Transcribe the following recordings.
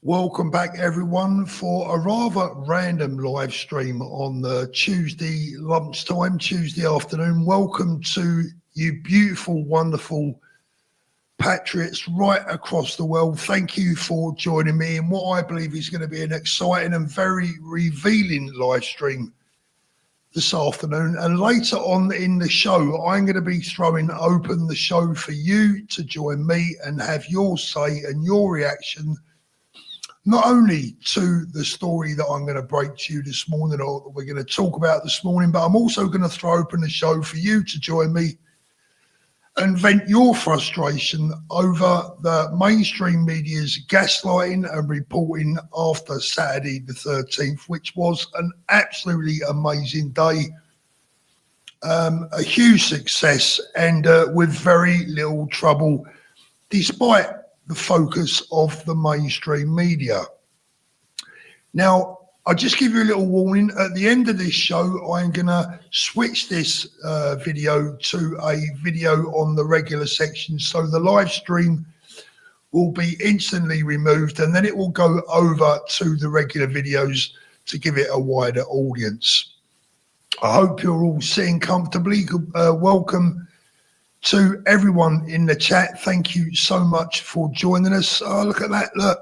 Welcome back, everyone, for a rather random live stream on the Tuesday lunchtime, Tuesday afternoon. Welcome to you beautiful, wonderful patriots right across the world. Thank you for joining me in what I believe is going to be an exciting and very revealing live stream this afternoon. And later on in the show, I'm going to be throwing open the show for you to join me and have your say and your reaction not only to the story that I'm going to break to you this morning or that we're going to talk about this morning, but I'm also going to throw open the show for you to join me and vent your frustration over the mainstream media's gaslighting and reporting after Saturday the 13th, which was an absolutely amazing day, a huge success, and with very little trouble, despite the focus of the mainstream media. Now, I'll just give you a little warning. At the end of this show, I'm going to switch this video to a video on the regular section. So the live stream will be instantly removed and then it will go over to the regular videos to give it a wider audience. I hope you're all sitting comfortably. Welcome to everyone in the chat. Thank you so much for joining us. Oh, look at that. Look.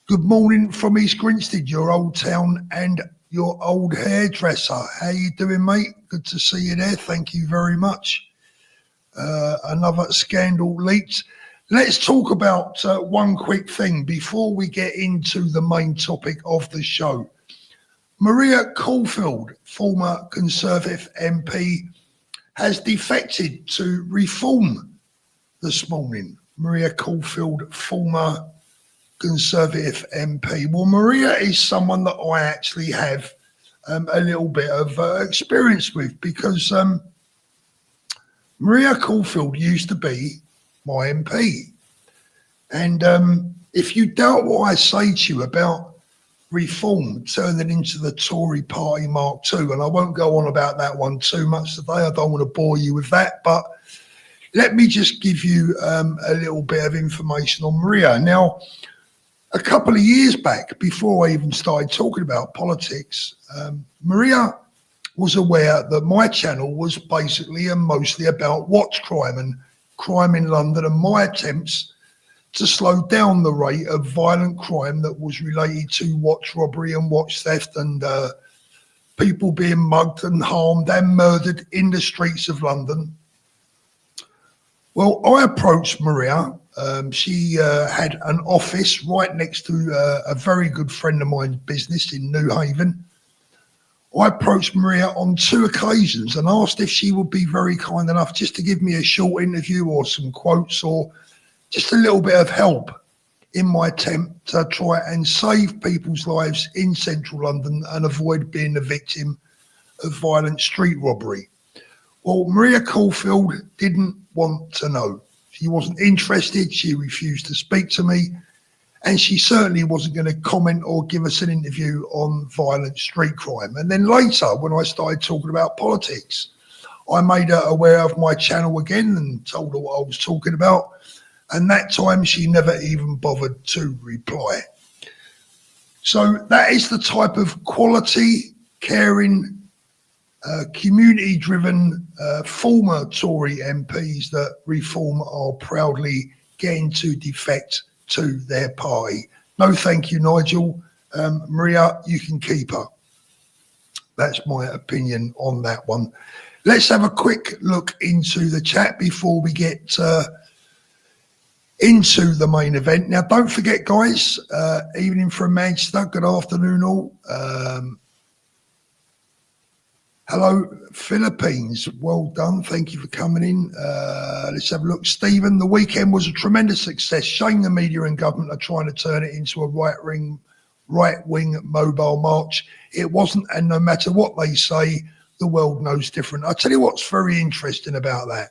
Good morning from East Grinstead, your old town and your old hairdresser. How you doing, mate? Good to see you there. Thank you very much. Another scandal leaked. Let's talk about one quick thing before we get into the main topic of the show. Maria Caulfield, former Conservative MP, has defected to Reform this morning. Maria Caulfield, former Conservative MP. Well, Maria is someone that I actually have a little bit of experience with because Maria Caulfield used to be my MP. And if you doubt what I say to you about Reform turning into the Tory Party Mark II, and I won't go on about that one too much today, I don't want to bore you with that, but let me just give you a little bit of information on Maria. Now, a couple of years back, before I even started talking about politics, Maria was aware that my channel was basically and mostly about watch crime and crime in London and my attempts to slow down the rate of violent crime that was related to watch robbery and watch theft and people being mugged and harmed and murdered in the streets of London. Well, I approached Maria. She had an office right next to a very good friend of mine's business in New Haven. I approached Maria on 2 occasions and asked if she would be very kind enough just to give me a short interview or some quotes or just a little bit of help in my attempt to try and save people's lives in central London and avoid being the victim of violent street robbery. Well, Maria Caulfield didn't want to know. She wasn't interested. She refused to speak to me. And she certainly wasn't going to comment or give us an interview on violent street crime. And then later, when I started talking about politics, I made her aware of my channel again and told her what I was talking about. And that time she never even bothered to reply. So that is the type of quality, caring, community-driven former Tory MPs that Reform are proudly getting to defect to their party. No, thank you, Nigel. Maria, you can keep her. That's my opinion on that one. Let's have a quick look into the chat before we get into the main event. Now, don't forget, guys, evening from Manchester. Good afternoon, all. Hello, Philippines. Well done. Thank you for coming in. Let's have a look. Stephen, the weekend was a tremendous success. Shame the media and government are trying to turn it into a right-wing mobile march. It wasn't, and no matter what they say, the world knows different. I'll tell you what's very interesting about that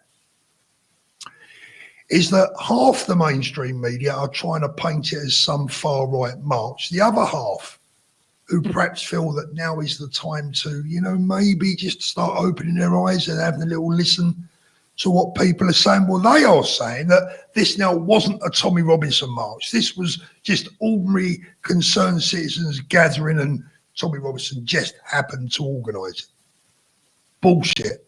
is that half the mainstream media are trying to paint it as some far-right march. The other half, who perhaps feel that now is the time to, maybe just start opening their eyes and having a little listen to what people are saying. Well, they are saying that this now wasn't a Tommy Robinson march. This was just ordinary concerned citizens gathering and Tommy Robinson just happened to organise it. Bullshit.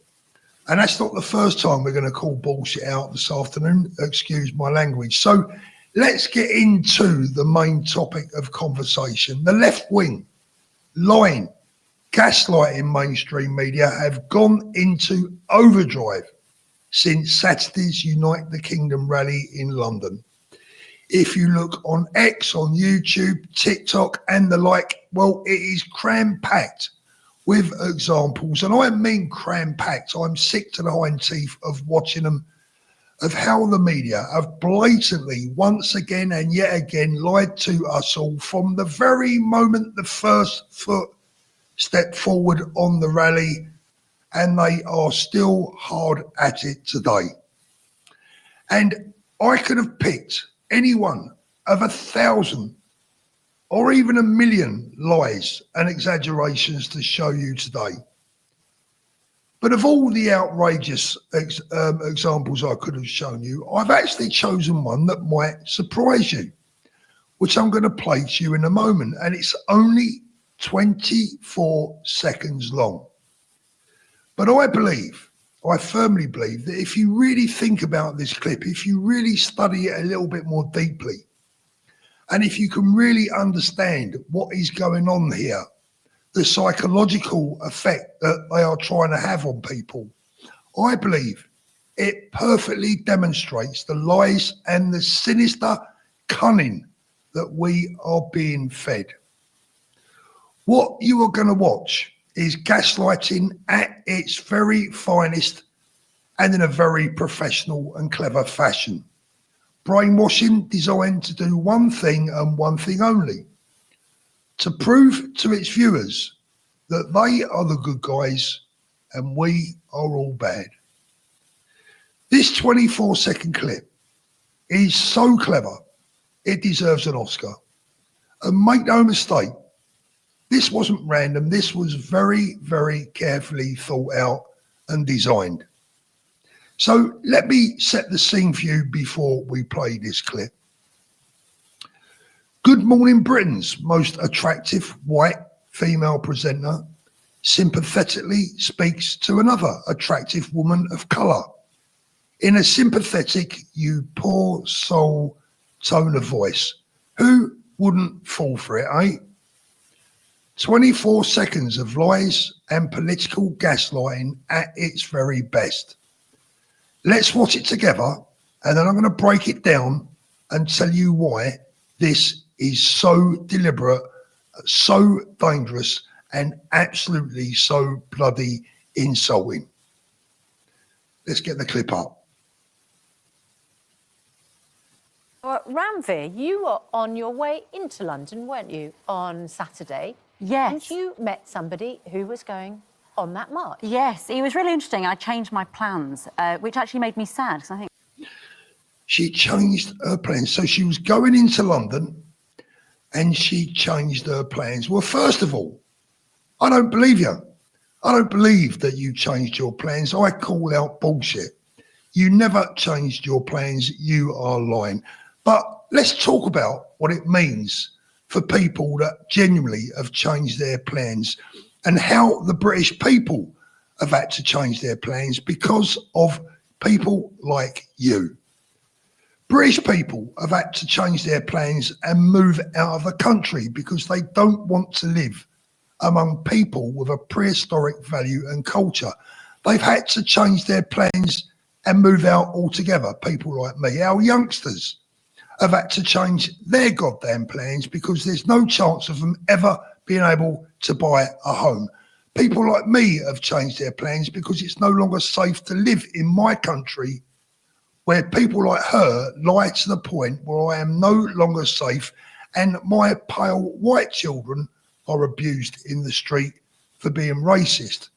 And that's not the first time we're going to call bullshit out this afternoon. Excuse my language. So let's get into the main topic of conversation. The left wing, lying, gaslighting mainstream media have gone into overdrive since Saturday's Unite the Kingdom rally in London. If you look on X, on YouTube, TikTok and the like, well, it is cram-packed with examples, and I mean cram-packed. I'm sick to the hind teeth of watching them, of how the media have blatantly, once again and yet again, lied to us all from the very moment the first foot stepped forward on the rally, and they are still hard at it today. And I could have picked any one of 1,000 or even 1,000,000 lies and exaggerations to show you today. But of all the outrageous examples I could have shown you, I've actually chosen one that might surprise you, which I'm going to play to you in a moment. And it's only 24 seconds long. But I firmly believe that if you really think about this clip, if you really study it a little bit more deeply, and if you can really understand what is going on here, the psychological effect that they are trying to have on people, I believe it perfectly demonstrates the lies and the sinister cunning that we are being fed. What you are going to watch is gaslighting at its very finest and in a very professional and clever fashion. Brainwashing designed to do one thing and one thing only: to prove to its viewers that they are the good guys and we are all bad. This 24-second clip is so clever, it deserves an Oscar. And make no mistake, this wasn't random. This was very, very carefully thought out and designed. So let me set the scene for you before we play this clip. Good Morning Britain's most attractive white female presenter sympathetically speaks to another attractive woman of colour in a sympathetic, you poor soul tone of voice. Who wouldn't fall for it, eh? 24 seconds of lies and political gaslighting at its very best. Let's watch it together, and then I'm going to break it down and tell you why this is so deliberate, so dangerous, and absolutely so bloody insulting. Let's get the clip up. Well, Ranveer, you were on your way into London, weren't you, on Saturday? Yes. And you met somebody who was going on that march. Yes, it was really interesting. I changed my plans, which actually made me sad, because I think... She changed her plans. So she was going into London and she changed her plans. Well, first of all, I don't believe you. I don't believe that you changed your plans. I call out bullshit. You never changed your plans. You are lying. But let's talk about what it means for people that genuinely have changed their plans and how the British people have had to change their plans because of people like you. British people have had to change their plans and move out of the country because they don't want to live among people with a prehistoric value and culture. They've had to change their plans and move out altogether. People like me, our youngsters, have had to change their goddamn plans because there's no chance of them ever being able to buy a home. People like me have changed their plans because it's no longer safe to live in my country, where people like her lie to the point where I am no longer safe and my pale white children are abused in the street for being racist.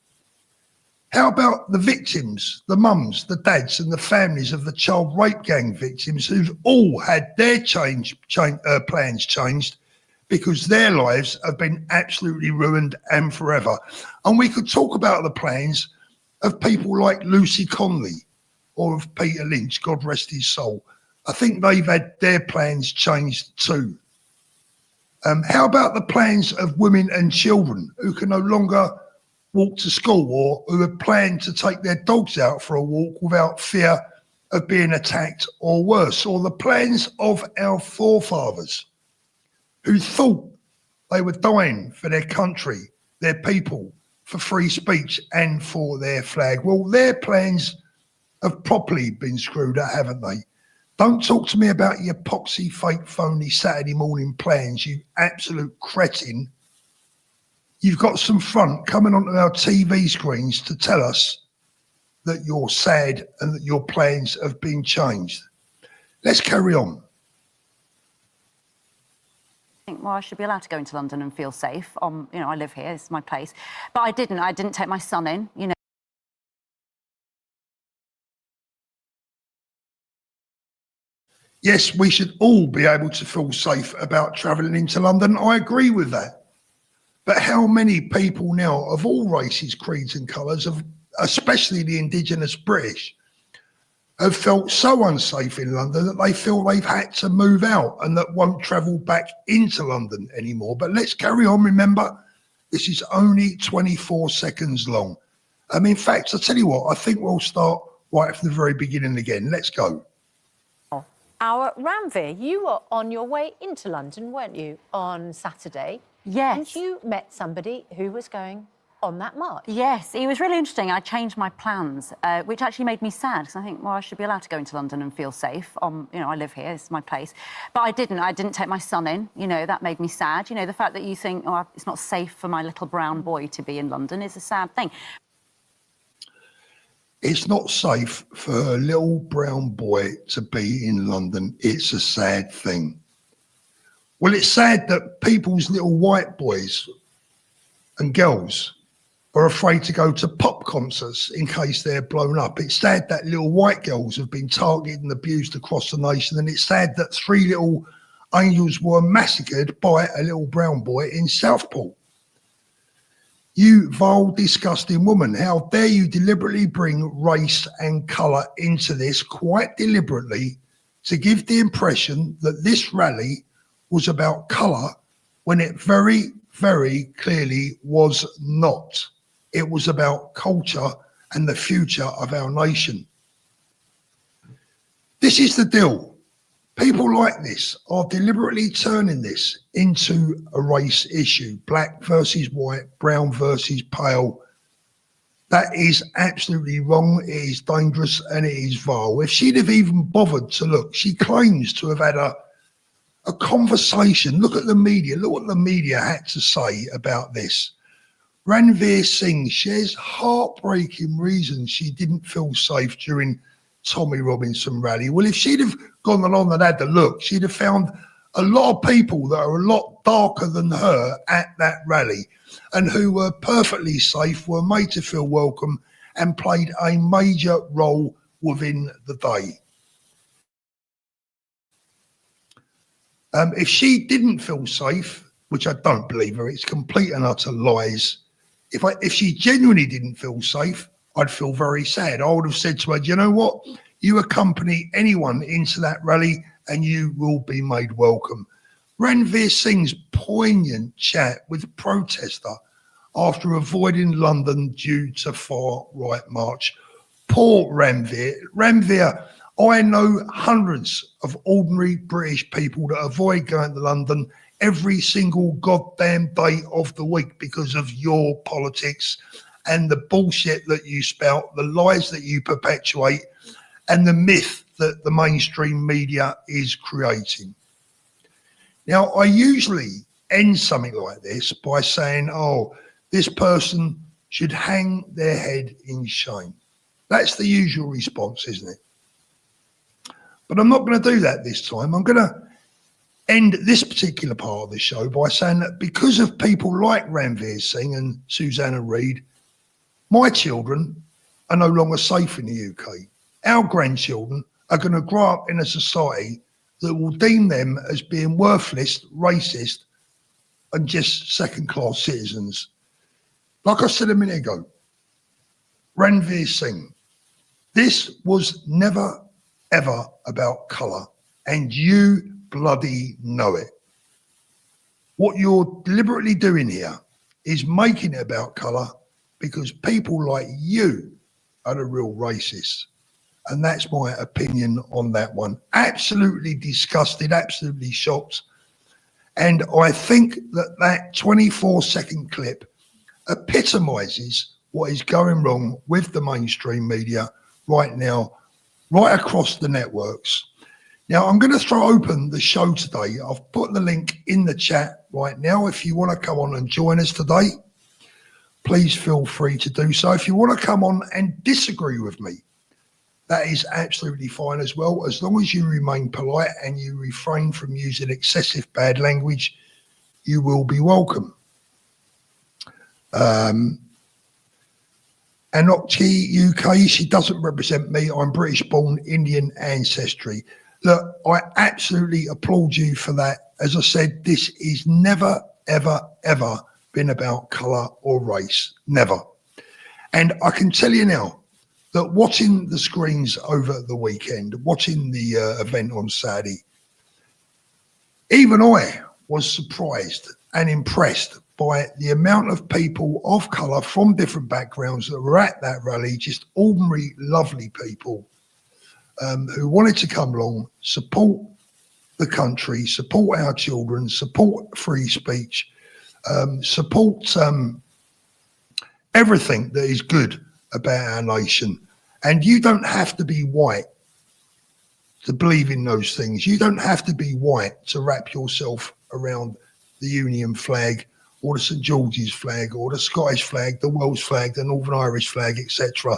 How about the victims, the mums, the dads and the families of the child rape gang victims who've all had their plans changed because their lives have been absolutely ruined and forever? And we could talk about the plans of people like Lucy Conley, or of Peter Lynch, God rest his soul. I think they've had their plans changed too. How about the plans of women and children who can no longer walk to school, or who have planned to take their dogs out for a walk without fear of being attacked or worse? Or the plans of our forefathers who thought they were dying for their country, their people, for free speech and for their flag. Well, their plans have properly been screwed up, haven't they? Don't talk to me about your poxy, fake, phony Saturday morning plans, you absolute cretin. You've got some front coming onto our TV screens to tell us that you're sad and that your plans have been changed. Let's carry on. I think, well, I should be allowed to go into London and feel safe. You know, I live here, it's my place. But I didn't take my son in, you know. Yes, we should all be able to feel safe about travelling into London. I agree with that. But how many people now of all races, creeds and colours, especially the indigenous British, have felt so unsafe in London that they feel they've had to move out and that won't travel back into London anymore? But let's carry on. Remember, this is only 24 seconds long. In fact, I'll tell you what, I think we'll start right from the very beginning again. Let's go. Our Ranveer, you were on your way into London, weren't you, on Saturday? Yes. And you met somebody who was going on that march. Yes, it was really interesting. I changed my plans, which actually made me sad, because I think, well, I should be allowed to go into London and feel safe. You know, I live here, it's my place. But I didn't take my son in, you know, that made me sad. You know, the fact that you think, oh, it's not safe for my little brown boy to be in London is a sad thing. It's not safe for a little brown boy to be in London. It's a sad thing. Well, it's sad that people's little white boys and girls are afraid to go to pop concerts in case they're blown up. It's sad that little white girls have been targeted and abused across the nation. And it's sad that 3 little angels were massacred by a little brown boy in Southport. You vile, disgusting woman, how dare you deliberately bring race and colour into this, quite deliberately, to give the impression that this rally was about colour when it very, very clearly was not. It was about culture and the future of our nation. This is the deal. People like this are deliberately turning this into a race issue. Black versus white, brown versus pale. That is absolutely wrong. It is dangerous and it is vile. If she'd have even bothered to look, she claims to have had a conversation. Look at the media. Look what the media had to say about this. Ranveer Singh shares heartbreaking reasons she didn't feel safe during Tommy Robinson rally. Well, if she'd have gone along and had a look, she'd have found a lot of people that are a lot darker than her at that rally and who were perfectly safe, were made to feel welcome and played a major role within the day. If she didn't feel safe, which I don't believe her, it's complete and utter lies. If she genuinely didn't feel safe, I'd feel very sad. I would have said to her, you know what? You accompany anyone into that rally and you will be made welcome. Ranveer Singh's poignant chat with a protester after avoiding London due to far-right march. Poor Ranveer. Ranveer, I know hundreds of ordinary British people that avoid going to London every single goddamn day of the week because of your politics and the bullshit that you spout, the lies that you perpetuate, and the myth that the mainstream media is creating. Now, I usually end something like this by saying, oh, this person should hang their head in shame. That's the usual response, isn't it? But I'm not going to do that this time. I'm going to end this particular part of the show by saying that because of people like Ranveer Singh and Susanna Reid, my children are no longer safe in the UK. Our grandchildren are going to grow up in a society that will deem them as being worthless, racist, and just second-class citizens. Like I said a minute ago, Ranveer Singh, This was never, ever about colour, and you bloody know it. What you're deliberately doing here is making it about colour because people like you are the real racists. And that's my opinion on that one. Absolutely disgusted, absolutely shocked. And I think that that 24-second clip epitomises what is going wrong with the mainstream media right now, right across the networks. Now, I'm going to throw open the show today. I've put the link in the chat right now. If you want to come on and join us today, please feel free to do so. If you want to come on and disagree with me, that is absolutely fine as well, as long as you remain polite and you refrain from using excessive bad language, you will be welcome. Anokti UK, she doesn't represent me. I'm British born, Indian ancestry. Look, I absolutely applaud you for that. As I said, this is never, ever, ever been about colour or race. Never. And I can tell you now that watching the screens over the weekend, watching the event on Saturday, even I was surprised and impressed by the amount of people of colour from different backgrounds that were at that rally, just ordinary, lovely people who wanted to come along, support the country, support our children, support free speech, support everything that is good about our nation. And you don't have to be white to believe in those things. You don't have to be white to wrap yourself around the Union flag or the St George's flag or the Scottish flag, the Welsh flag, the Northern Irish flag, etc.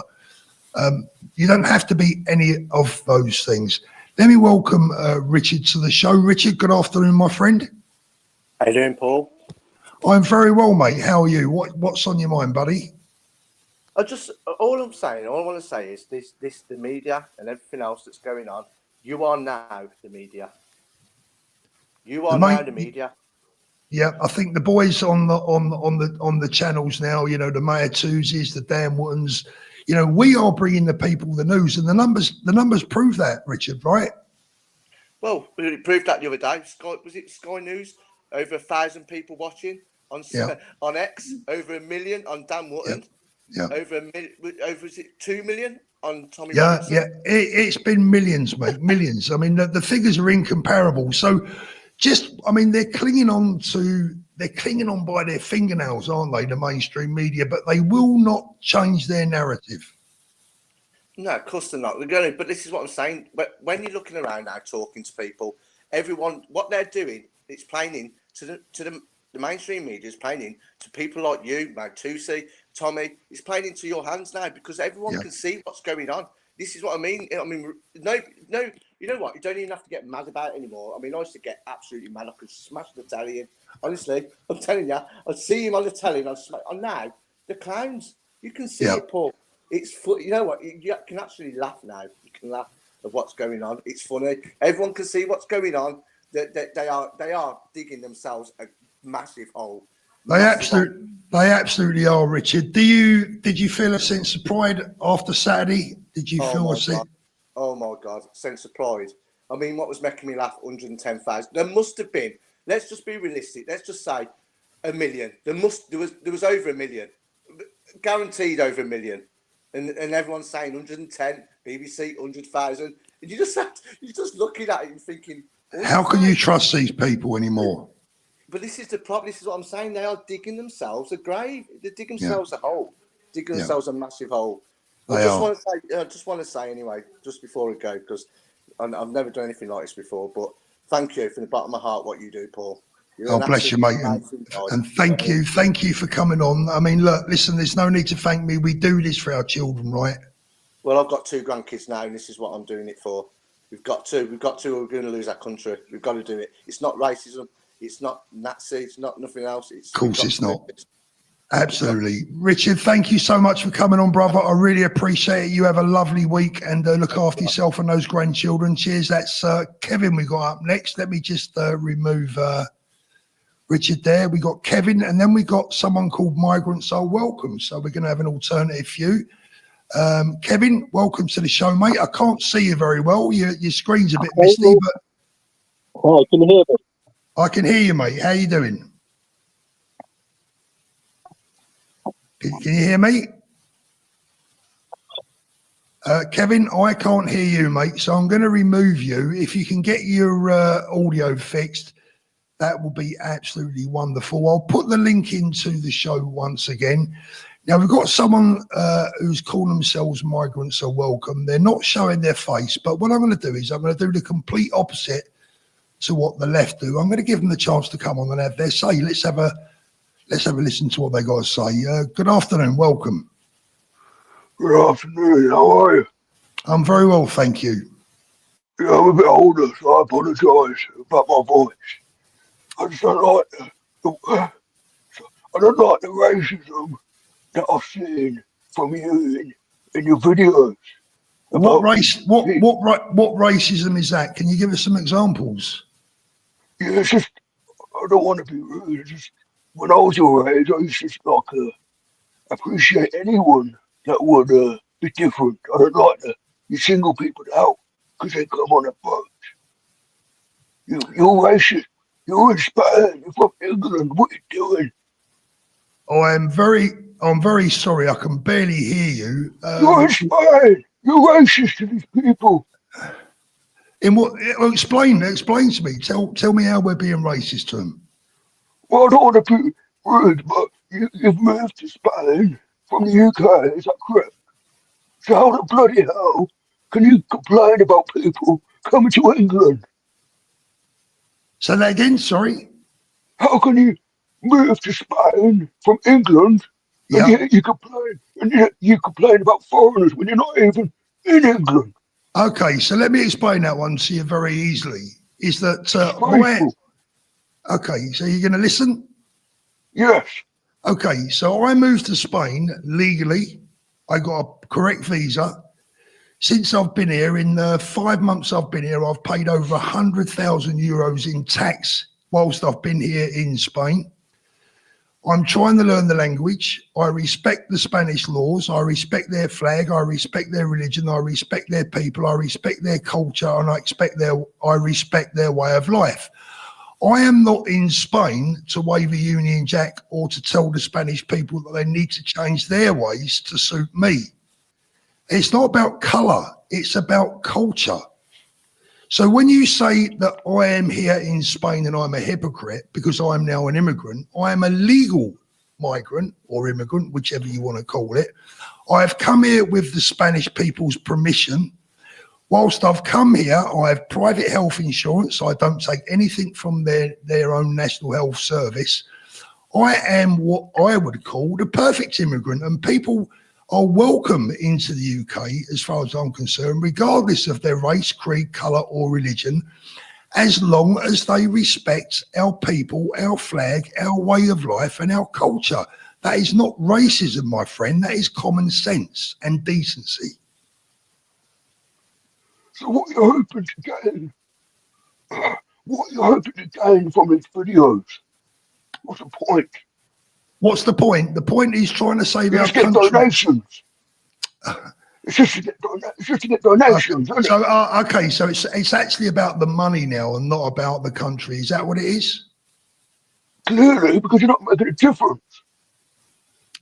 You don't have to be any of those things. Let me welcome Richard to the show. Richard, good afternoon, my friend. How you doing, Paul? I'm very well, mate. How are you? What's on your mind, buddy? All I want to say is the media and everything else that's going on. You are now the media. You are now the media. Yeah, I think the boys on the channels now, you know, the Maya Tuesdays, the Dan Wootons, you know, we are bringing the people the news, and the numbers prove that, Richard, right? Well, it proved that the other day. Was it Sky News? Over 1,000 people watching on X. Over 1 million on Dan Wootton. Yeah. Over is it 2 million on Tommy Yeah, Robinson? yeah. It's been millions, mate, millions. I mean, the figures are incomparable. So, they're clinging on by their fingernails, aren't they? The mainstream media, but they will not change their narrative. No, of course they're not. They're going to, but this is what I'm saying. But when you're looking around now, talking to people, everyone, what they're doing, it's playing in to the mainstream media is playing in to people like you, Tusi, Tommy. It's playing into your hands now because everyone can see what's going on. This is what I mean. No. You know what? You don't even have to get mad about it anymore. I mean, I used to get absolutely mad. I could smash the telly in. Honestly, I'm telling you, I'd see him on the telly and I'd smash. And now, the clowns, you can see it, Paul. It's you know what? You can actually laugh now. You can laugh at what's going on. It's funny. Everyone can see what's going on. They are digging themselves a massive hole. They absolutely are, Richard. Did you feel a sense of pride after Saturday? Did you feel a sense? Oh my God, sense of pride. I mean, what was making me laugh? 110,000. There must have been. Let's just be realistic. Let's just say 1 million. There was over 1 million, guaranteed over 1 million, and everyone's saying 110. BBC 100,000. And you're just looking at it and thinking, how can you trust these people anymore? But this is the problem. This is what I'm saying. They are digging themselves a grave. They dig themselves a hole. Digging themselves a massive hole. I just want to say anyway, just before we go, because I've never done anything like this before, but thank you from the bottom of my heart what you do, Paul. Oh, bless you, mate. And thank you for coming on. I mean, look, listen, there's no need to thank me. We do this for our children, right? Well, I've got 2 grandkids now, and this is what I'm doing it for. We've got to. We're going to lose our country. We've got to do it. It's not racism. It's not Nazi. It's not nothing else. Of course it's not. Absolutely. Richard, thank you so much for coming on, brother. I really appreciate it. You have a lovely week and look after yourself and those grandchildren. Cheers. That's Kevin we got up next. Let me just remove Richard there. We got Kevin and then we got someone called Migrant Soul Welcome. So we're going to have an alternative view. Kevin, welcome to the show, mate. I can't see you very well. Your screen's a bit misty, but Hi, can you hear me? I can hear you, mate. How you doing? Can you hear me? Kevin, I can't hear you, mate, so I'm going to remove you. If you can get your audio fixed, that will be absolutely wonderful. I'll put the link into the show once again. Now, we've got someone who's calling themselves Migrants Are Welcome. They're not showing their face, but what I'm going to do is I'm going to do the complete opposite to what the left do. I'm going to give them the chance to come on and have their say. Let's have a listen to what they got to say. Good afternoon, welcome. Good afternoon, how are you? I'm very well, thank you. Yeah, I'm a bit older, so I apologise about my voice. I just don't like I don't like the racism that I've seen from you in your videos. What racism is that? Can you give us some examples? Yeah, it's just, I don't want to be rude. It's just, when I was your age, I used to just appreciate anyone that would be different. I don't like you single people out because they come on a boat. You're racist. You're in Spain. You're from England. What are you doing? I'm very sorry. I can barely hear you. You're in Spain. You're racist to these people. In what? Explain to me. Tell me how we're being racist to them. Well, I don't want to be rude, but you've moved to Spain from the UK. Is that correct? So how the bloody hell can you complain about people coming to England? Say that again. Sorry. How can you move to Spain from England and Yeah. you complain about foreigners when you're not even in England? Okay, so let me explain that one to you very easily. Is that okay? So you're going to listen? Yes. Okay, so I moved to Spain legally. I got a correct visa. Since I've been here, in the 5 months I've been here, I've paid over 100,000 euros in tax whilst I've been here in Spain. I'm trying to learn the language. I respect the Spanish laws. I respect their flag. I respect their religion. I respect their people. I respect their culture, and I respect their way of life. I am not in Spain to wave a Union Jack or to tell the Spanish people that they need to change their ways to suit me. It's not about colour, it's about culture. So when you say that I am here in Spain and I'm a hypocrite because I'm now an immigrant, I am a legal migrant or immigrant, whichever you want to call it. I have come here with the Spanish people's permission. Whilst I've come here, I have private health insurance. I don't take anything from their own National Health Service. I am what I would call the perfect immigrant, and people are welcome into the UK, as far as I'm concerned, regardless of their race, creed, colour or religion, as long as they respect our people, our flag, our way of life and our culture. That is not racism, my friend. That is common sense and decency. So what you're hoping to gain? What you're hoping to gain from these videos? What's the point? What's the point? The point is trying to save our get country. Donations. It's just to get donations, isn't it? So, okay, so it's actually about the money now and not about the country. Is that what it is? Clearly, because you're not making a difference.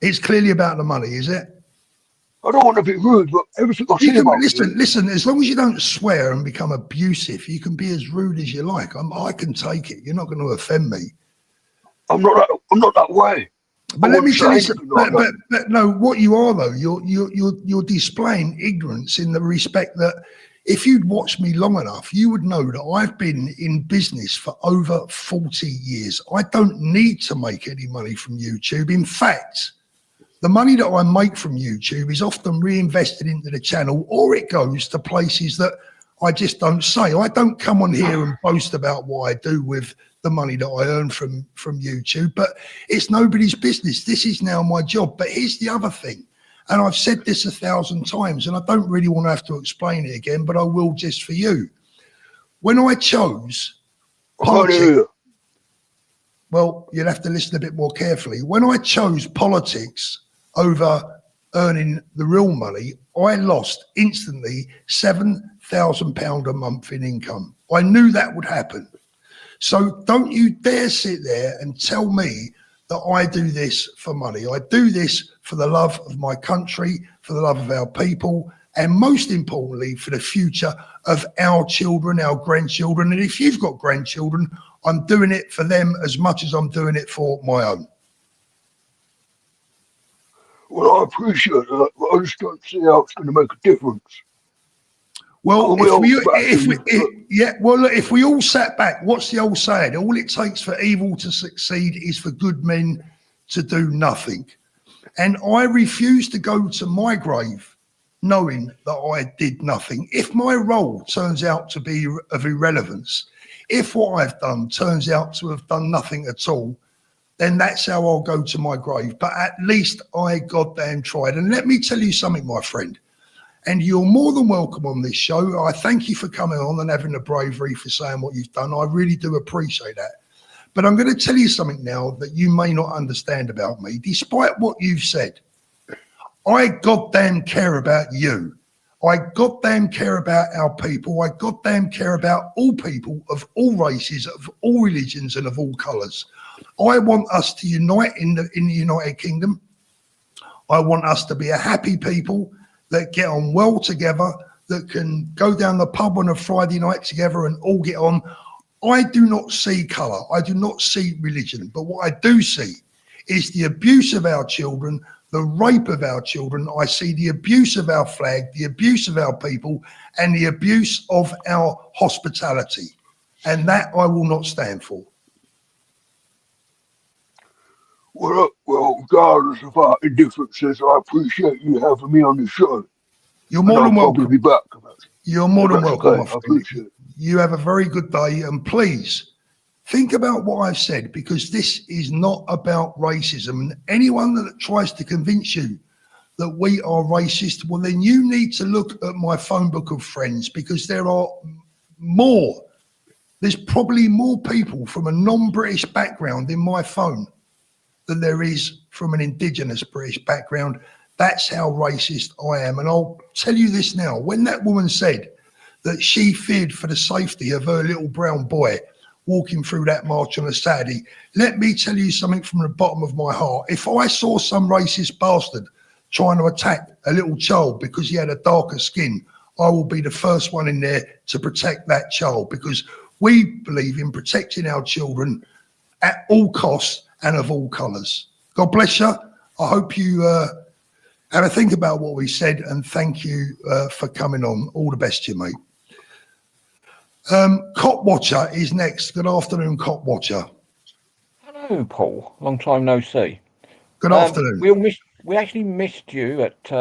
It's clearly about the money, is it? I don't want to be rude, but everything I see about listen. As long as you don't swear and become abusive, you can be as rude as you like. I can take it. You're not going to offend me. I'm not that way. But let me tell you something. But no, what you are though, you're displaying ignorance in the respect that if you'd watched me long enough, you would know that I've been in business for over 40 years. I don't need to make any money from YouTube. In fact, the money that I make from YouTube is often reinvested into the channel, or it goes to places that I just don't say. I don't come on here and boast about what I do with the money that I earn from YouTube, but it's nobody's business. This is now my job. But here's the other thing, and I've said this 1,000 times, and I don't really want to have to explain it again, but I will just for you. When I chose politics, well, you'll have to listen a bit more carefully. When I chose politics over earning the real money, I lost instantly £7,000 a month in income. I knew that would happen. So don't you dare sit there and tell me that I do this for money. I do this for the love of my country, for the love of our people, and most importantly, for the future of our children, our grandchildren. And if you've got grandchildren, I'm doing it for them as much as I'm doing it for my own. Well, I appreciate that, but I just don't see how it's going to make a difference. Well, Look, if we all sat back, what's the old saying? All it takes for evil to succeed is for good men to do nothing. And I refuse to go to my grave knowing that I did nothing. If my role turns out to be of irrelevance, if what I've done turns out to have done nothing at all, then that's how I'll go to my grave. But at least I goddamn tried. And let me tell you something, my friend. And you're more than welcome on this show. I thank you for coming on and having the bravery for saying what you've done. I really do appreciate that. But I'm going to tell you something now that you may not understand about me. Despite what you've said, I goddamn care about you. I goddamn care about our people. I goddamn care about all people of all races, of all religions and of all colours. I want us to unite in the United Kingdom. I want us to be a happy people that get on well together, that can go down the pub on a Friday night together and all get on. I do not see colour. I do not see religion. But what I do see is the abuse of our children, the rape of our children. I see the abuse of our flag, the abuse of our people, and the abuse of our hospitality. And that I will not stand for. Well, regardless of our indifferences, I appreciate you having me on the show. You're more than welcome. I'll probably be back. You're more than welcome, my I friend. appreciate it. You have a very good day, and please think about what I've said, because this is not about racism. And anyone that tries to convince you that we are racist, well, then you need to look at my phone book of friends, because there are more. There's probably more people from a non-British background in my phone than there is from an indigenous British background. That's how racist I am. And I'll tell you this now, when that woman said that she feared for the safety of her little brown boy walking through that march on a Saturday, let me tell you something from the bottom of my heart. If I saw some racist bastard trying to attack a little child because he had a darker skin, I will be the first one in there to protect that child, because we believe in protecting our children at all costs and of all colours. God bless you. I hope you have a think about what we said, and thank you for coming on. All the best to you, mate. Cop Watcher is next. Good afternoon, Cop Watcher. Hello, Paul. Long time no see. Good afternoon. We actually missed you at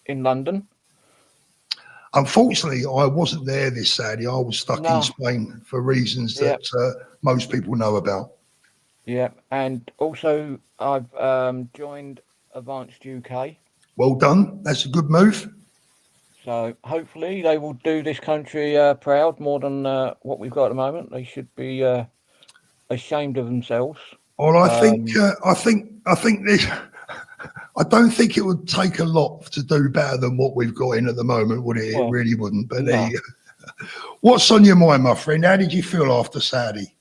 in London. Unfortunately, I wasn't there this Saturday. I was stuck in Spain for reasons that most people know about. Yeah, and also I've joined Advanced UK. Well done. That's a good move. So hopefully they will do this country proud more than what we've got at the moment. They should be ashamed of themselves. Well, I think this. I don't think it would take a lot to do better than what we've got in at the moment, would it? Well, it really wouldn't. But no. What's on your mind, my friend? How did you feel after Saturday?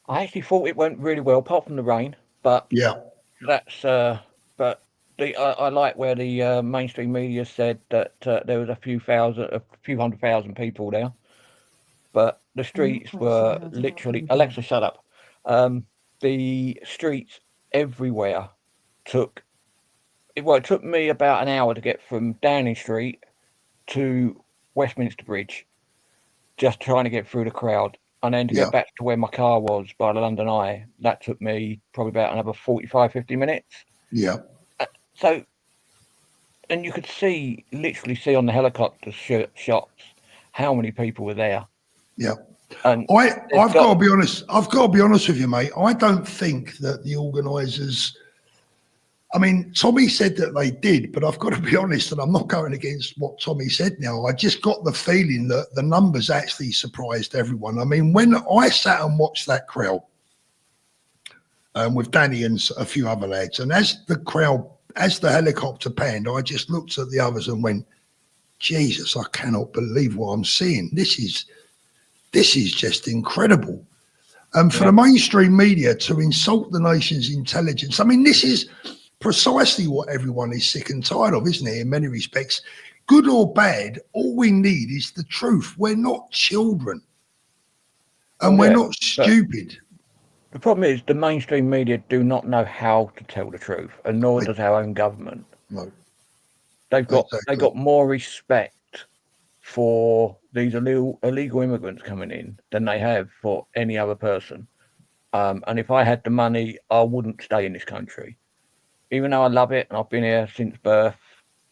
I actually thought it went really well, apart from the rain. But yeah, that's. But I like where the mainstream media said that there was a few hundred thousand people there, but the streets were literally. Alexa, shut up. The streets everywhere took. It took me about an hour to get from Downing Street to Westminster Bridge, just trying to get through the crowd. And then to get back to where my car was by the London Eye, that took me probably about another 45, 50 minutes. Yeah. So, and you could literally see on the helicopter shots how many people were there. Yeah. And I've got to be honest. I've got to be honest with you, mate. I don't think that the organisers. I mean, Tommy said that they did, but I've got to be honest, and I'm not going against what Tommy said now. I just got the feeling that the numbers actually surprised everyone. I mean, when I sat and watched that crowd with Danny and a few other lads, and as the crowd as the helicopter panned, I just looked at the others and went, Jesus, I cannot believe what I'm seeing. This is just incredible. And for the mainstream media to insult the nation's intelligence, I mean, this is precisely what everyone is sick and tired of, isn't it, in many respects? Good or bad, all we need is the truth. We're not children. And we're not stupid. The problem is the mainstream media do not know how to tell the truth, and nor does our own government. No. They've got more respect for these illegal immigrants coming in than they have for any other person. And if I had the money, I wouldn't stay in this country. Even though I love it and I've been here since birth,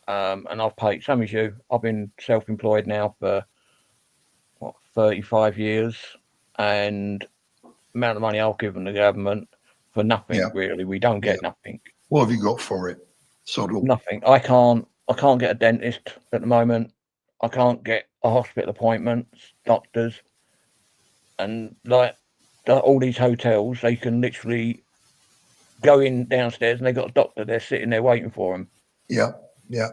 and I've paid, same as you, I've been self-employed now for, 35 years, and the amount of money I've given the government for nothing, really. We don't get nothing. What have you got for it? Sort of. Nothing. I can't get a dentist at the moment. I can't get a hospital appointments, doctors, and all these hotels, they can literally go in downstairs and they've got a doctor there sitting there waiting for them. Yeah.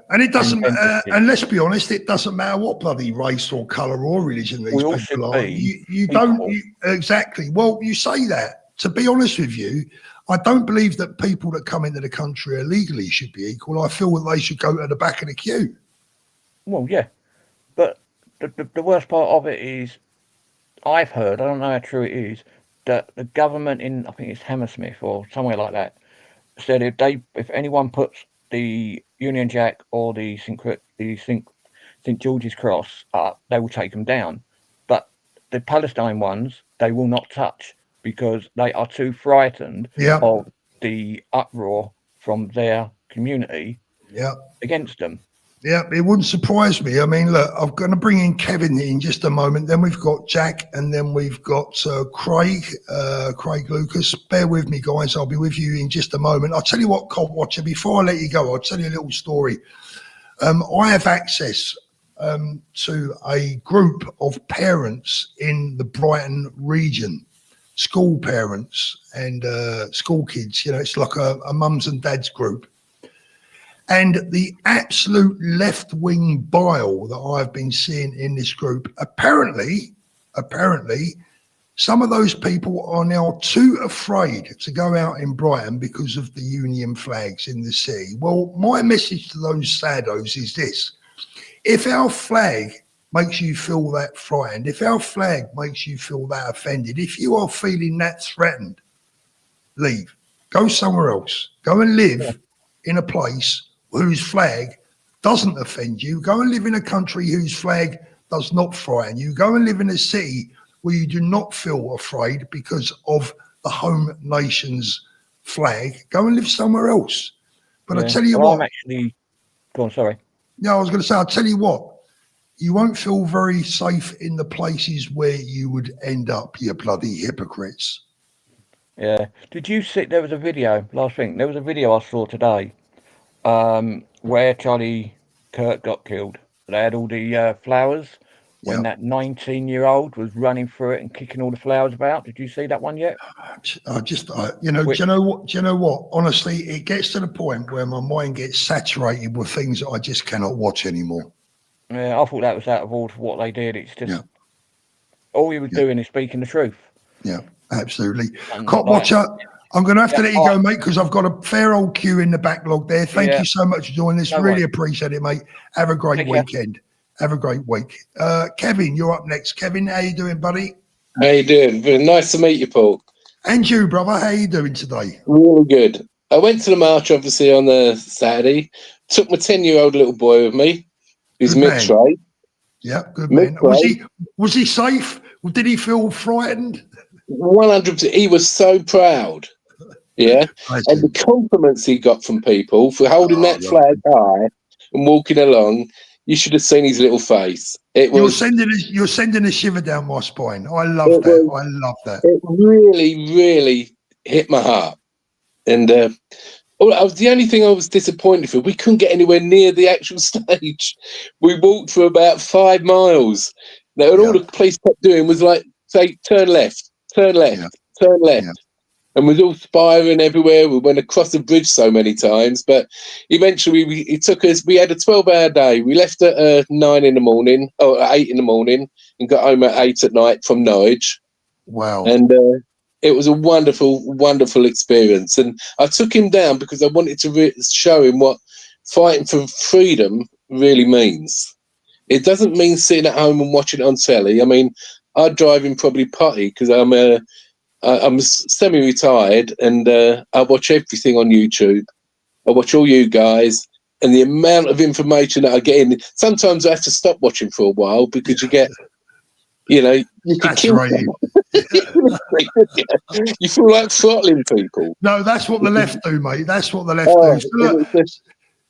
And it doesn't, and let's be honest, it doesn't matter what bloody race or colour or religion these people are. You don't, exactly. Well, you say that. To be honest with you, I don't believe that people that come into the country illegally should be equal. I feel that they should go to the back of the queue. Well, yeah. But the worst part of it is, I've heard, I don't know how true it is, that the government in, I think it's Hammersmith or somewhere like that, said if anyone puts the Union Jack or the St George's Cross up, they will take them down. But the Palestine ones, they will not touch because they are too frightened of the uproar from their community against them. Yeah, it wouldn't surprise me. I mean, look, I'm going to bring in Kevin in just a moment. Then we've got Jack, and then we've got Craig Lucas. Bear with me, guys. I'll be with you in just a moment. I'll tell you what, Cod Watcher, before I let you go, I'll tell you a little story. I have access to a group of parents in the Brighton region, school parents and school kids. You know, it's like a mums and dads group. And the absolute left-wing bile that I've been seeing in this group, apparently, some of those people are now too afraid to go out in Brighton because of the Union flags in the city. Well, my message to those saddos is this. If our flag makes you feel that frightened, if our flag makes you feel that offended, if you are feeling that threatened, leave. Go somewhere else. Go and live in a place whose flag doesn't offend you. Go and live in a country whose flag does not frighten you. Go and live in a city where you do not feel afraid because of the home nation's flag. Go and live somewhere else. But I tell you what. I'm actually, go on, sorry. No, I was going to say, I'll tell you what. You won't feel very safe in the places where you would end up, you bloody hypocrites. Yeah. Did you see, there was a video, last thing, there was a video I saw today where Charlie Kirk got killed. They had all the flowers when that 19-year-old was running through it and kicking all the flowers about. Did you see that one yet? Do you know what? Honestly, it gets to the point where my mind gets saturated with things that I just cannot watch anymore. Yeah, I thought that was out of order for what they did. It's just all he was doing is speaking the truth. Yeah, absolutely. Cop Watcher, I'm going to have to let you go, mate, because I've got a fair old queue in the backlog there. Thank you so much for doing this. Really appreciate it, mate. Have a great weekend. Have a great week. Kevin, you're up next. Kevin, how you doing, buddy? How you doing? Very nice to meet you, Paul. And you, brother. How you doing today? Really good. I went to the march, obviously, on the Saturday. Took my 10-year-old little boy with me. He's mid-trade. Yeah, good man. Was he safe? Did he feel frightened? 100%. He was so proud. Yeah. And the compliments he got from people for holding that flag high and walking along, you should have seen his little face. You're sending a shiver down my spine. I love that. I love that. It really, really hit my heart. And the only thing I was disappointed for, we couldn't get anywhere near the actual stage. We walked for about 5 miles. Now, and all the police kept doing was like, say, turn left, turn left, turn left. and was all spiring everywhere. We went across the bridge so many times, but eventually it took us. We had a 12-hour day. We left at 9 in the morning, or at 8 in the morning, and got home at 8 at night from Norwich. Wow. And it was a wonderful, wonderful experience. And I took him down because I wanted to show him what fighting for freedom really means. It doesn't mean sitting at home and watching it on telly. I mean, I'd drive him probably potty because I'm semi-retired, and I watch everything on YouTube. I watch all you guys, and the amount of information that I get in. Sometimes I have to stop watching for a while because you get, you can kill Saturated. them. You feel like throttling people. No, that's what the left do, mate. That's what the left Oh, do.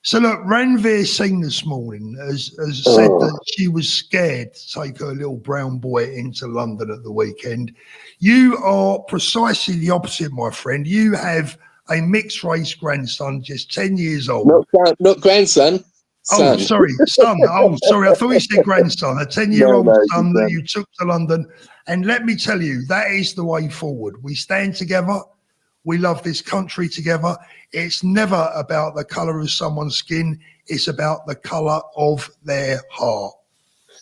So look, Ranveer Singh this morning has said that she was scared to take her little brown boy into London at the weekend. You are precisely the opposite, my friend. You have a mixed race grandson, just 10 years old. Not grandson. Son. Oh, sorry, son. Oh, sorry. I thought you said grandson. A 10-year-old son that you took to London. And let me tell you, that is the way forward. We stand together. We love this country together. It's never about the colour of someone's skin. It's about the colour of their heart.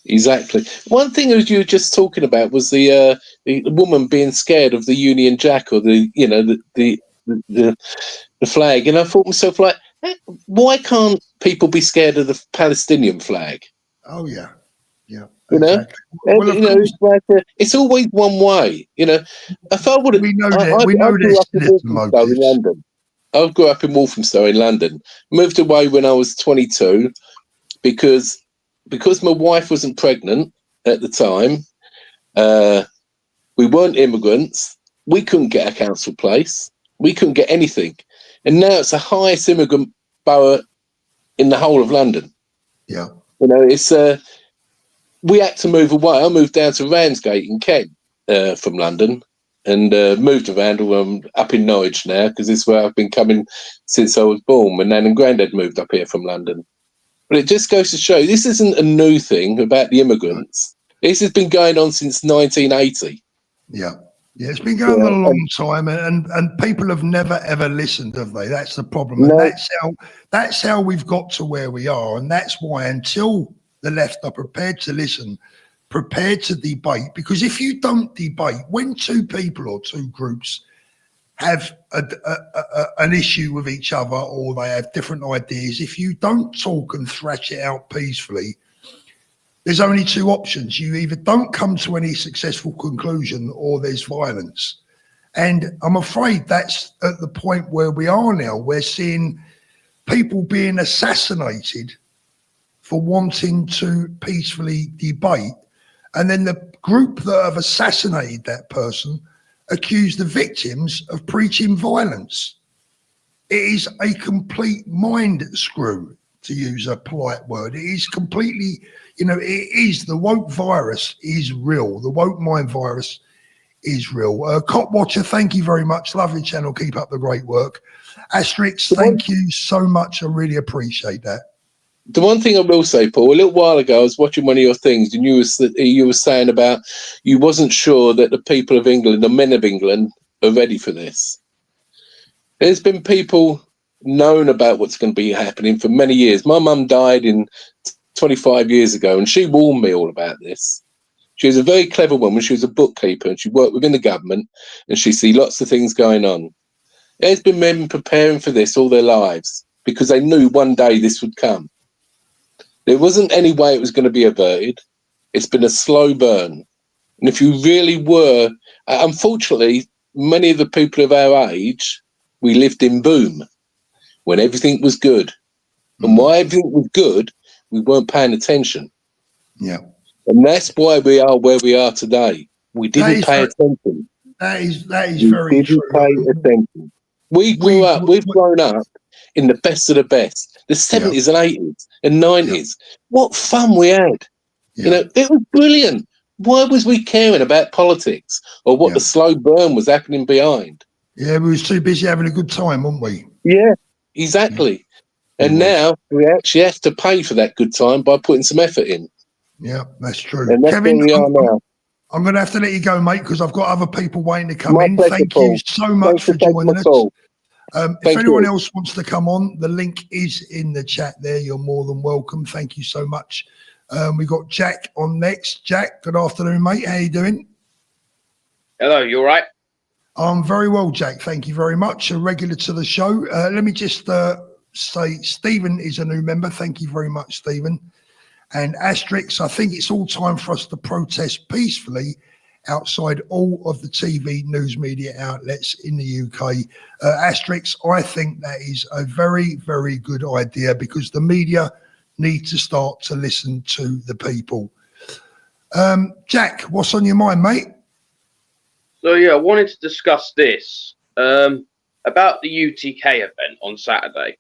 Exactly. One thing that you were just talking about was the woman being scared of the Union Jack or the flag. And I thought to myself, like, why can't people be scared of the Palestinian flag? Oh, yeah. Yeah. Exactly. Well, it's like it's always one way. If I would have, we know I grew up in Walthamstow in London. I grew up in Walthamstow in London. Moved away when I was 22 because my wife wasn't pregnant at the time. We weren't immigrants. We couldn't get a council place. We couldn't get anything. And now it's the highest immigrant borough in the whole of London. Yeah. It's we had to move away. I moved down to Ramsgate in Kent from London and moved around up in Norwich now because this is where I've been coming since I was born. My nan and granddad moved up here from London. But it just goes to show this isn't a new thing about the immigrants. This has been going on since 1980. Yeah. Yeah, it's been going on a long time, and people have never ever listened, have they? That's the problem, No. and that's how we've got to where we are, and that's why until the left are prepared to listen, prepared to debate, because if you don't debate, when two people or two groups have an issue with each other or they have different ideas, if you don't talk and thrash it out peacefully, there's only two options. You either don't come to any successful conclusion or there's violence. And I'm afraid that's at the point where we are now. We're seeing people being assassinated for wanting to peacefully debate. And then the group that have assassinated that person accuse the victims of preaching violence. It is a complete mind screw, to use a polite word. It is completely, it is, the woke virus is real. The woke mind virus is real. Cop Watcher, thank you very much. Lovely channel. Keep up the great work. Asterix, thank you so much. I really appreciate that. The one thing I will say, Paul, a little while ago, I was watching one of your things and you were saying about you wasn't sure that the people of England, the men of England, are ready for this. There's been people known about what's going to be happening for many years. My mum died 25 years ago and she warned me all about this. She was a very clever woman. She was a bookkeeper and she worked within the government and she see lots of things going on. There's been men preparing for this all their lives because they knew one day this would come. There wasn't any way it was going to be averted. It's been a slow burn. And if you really were, unfortunately, many of the people of our age, we lived in boom when everything was good. And why everything was good, we weren't paying attention. Yeah. And that's why we are where we are today. We didn't pay attention. That is very true. Pay attention. We've grown up in the best of the best. The 70s and 80s and 90s. What fun we had. It was brilliant. Why was we caring about politics or what the slow burn was happening behind? Yeah, we was too busy having a good time, weren't we? Yeah, exactly. And now we actually have to pay for that good time by putting some effort in. Yeah, that's true. And that's Kevin, where we are now. I'm going to have to let you go, mate, because I've got other people waiting to come My in. pleasure, Thank Paul. you so much Thanks for for taking joining my us. call. If Thank anyone you. else wants to come on, the link is in the chat there. You're more than welcome. Thank you so much. We got Jack on next. Jack, good afternoon, mate. How you doing? Hello, you all right? I'm very well, Jack. Thank you very much. A regular to the show. Let me just say Stephen is a new member. Thank you very much, Stephen. And Asterix, I think it's all time for us to protest peacefully outside all of the TV news media outlets in the UK. Asterix, I think that is a very, very good idea because the media need to start to listen to the people. Jack, what's on your mind, mate? So yeah, I wanted to discuss this about the UTK event on Saturday.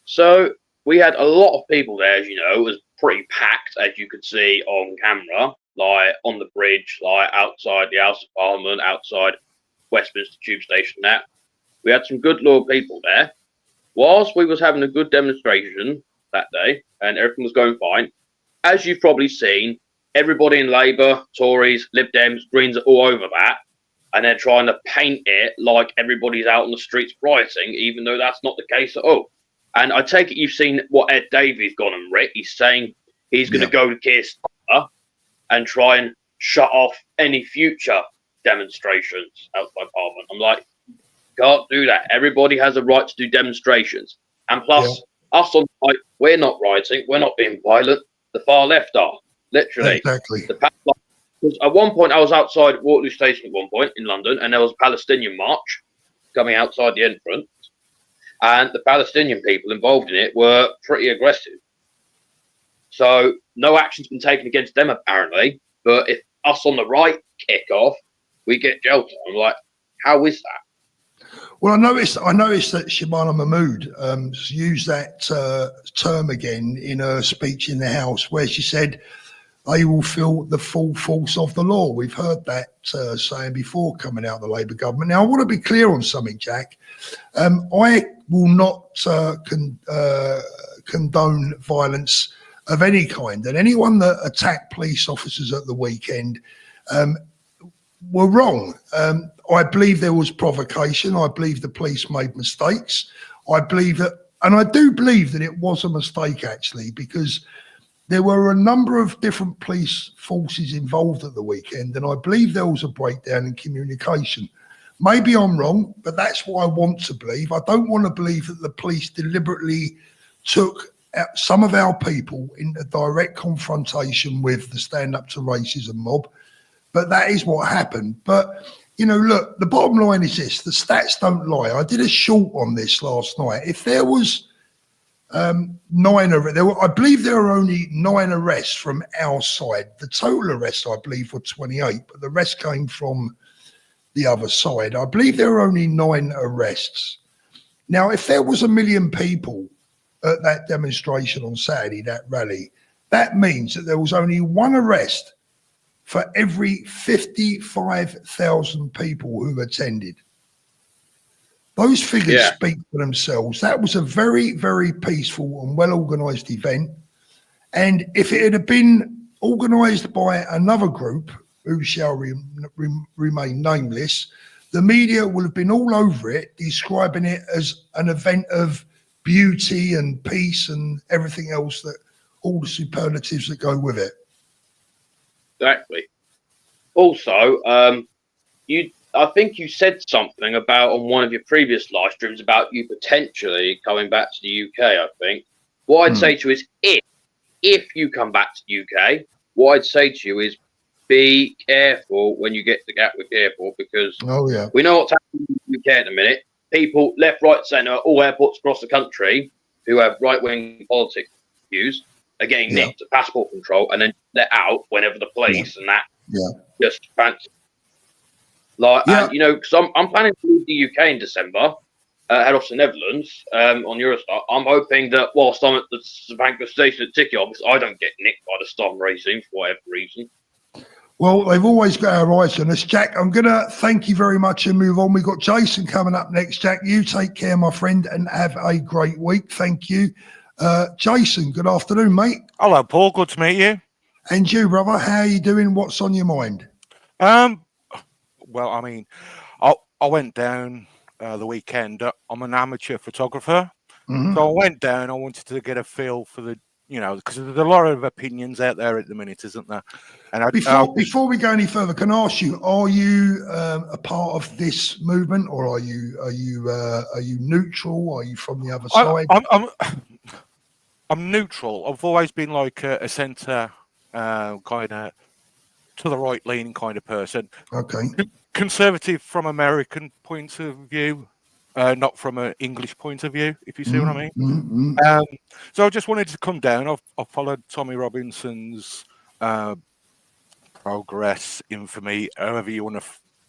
So we had a lot of people there, as you know. It was pretty packed, as you could see on camera, like on the bridge, like outside the House of Parliament, outside Westminster Tube Station. That we had some good loyal people there. Whilst we was having a good demonstration that day and everything was going fine, as you've probably seen, everybody in Labour, Tories, Lib Dems, Greens are all over that. And they're trying to paint it like everybody's out on the streets rioting, even though that's not the case at all. And I take it you've seen what Ed Davey's gone and writ. He's saying he's going to go to Keir Starmer and try and shut off any future demonstrations outside Parliament. I'm like, can't do that. Everybody has a right to do demonstrations. And plus, us on the right, we're not rioting. We're not being violent. The far left are, literally. Exactly. Because at one point, I was outside Waterloo Station at one point in London, and there was a Palestinian march coming outside the entrance. And the Palestinian people involved in it were pretty aggressive. So no action's been taken against them, apparently. But if us on the right kick off, we get jail time. I'm like, how is that? Well, I noticed that Shabana Mahmood used that term again in her speech in the House, where she said, they will feel the full force of the law. We've heard that saying before coming out of the Labour government. Now, I want to be clear on something, Jack. I will not condone violence of any kind. And anyone that attacked police officers at the weekend were wrong. I believe there was provocation. I believe the police made mistakes. I believe that, and I do believe that it was a mistake, actually, because there were a number of different police forces involved at the weekend, and I believe there was a breakdown in communication. Maybe I'm wrong, but that's what I want to believe. I don't want to believe that the police deliberately took some of our people into direct confrontation with the Stand Up to Racism mob, but that is what happened. But, you know, look, the bottom line is this, the stats don't lie. I did a short on this last night. If there was I believe there were only 9 arrests from our side. The total arrests, I believe, were 28, but the rest came from the other side. I believe there were only 9 arrests. Now, if there was 1 million people at that demonstration on Saturday, that rally, that means that there was only 1 arrest for every 55,000 people who attended. Those figures speak for themselves. That was a very, very peaceful and well-organised event. And if it had been organised by another group, who shall remain nameless, the media would have been all over it, describing it as an event of beauty and peace and everything else, that all the superlatives that go with it. Exactly. Also, I think you said something about on one of your previous live streams about you potentially coming back to the UK, I think. What I'd say to you is if you come back to the UK, what I'd say to you is be careful when you get to Gatwick Airport, because we know what's happening in the UK at the minute. People left, right, centre, all airports across the country who have right-wing politics views are getting nicked at passport control and then let out whenever the police and that just fancy. Like, and, you know, because I'm planning to leave the UK in December, head off to the Netherlands on Eurostar. I'm hoping that whilst I'm at the Bank Station at ticket office, I don't get nicked by the Storm regime for whatever reason. Well, they've always got our eyes on us. Jack, I'm going to thank you very much and move on. We've got Jason coming up next. Jack, you take care, my friend, and have a great week. Thank you. Jason, good afternoon, mate. Hello, Paul. Good to meet you. And you, brother, how are you doing? What's on your mind? Well, I mean, I went down the weekend. I'm an amateur photographer, Mhm. so I went down. I wanted to get a feel for the, because there's a lot of opinions out there at the minute, isn't there? And Before we go any further, can I ask you, are you a part of this movement, or are you neutral? Are you from the other side? I'm neutral. I've always been like a centre kind of to the right leaning kind of person. Okay. Conservative from American point of view, not from an English point of view, if you see what I mean. Mm-hmm. So I just wanted to come down. I've followed Tommy Robinson's progress, infamy, however you want to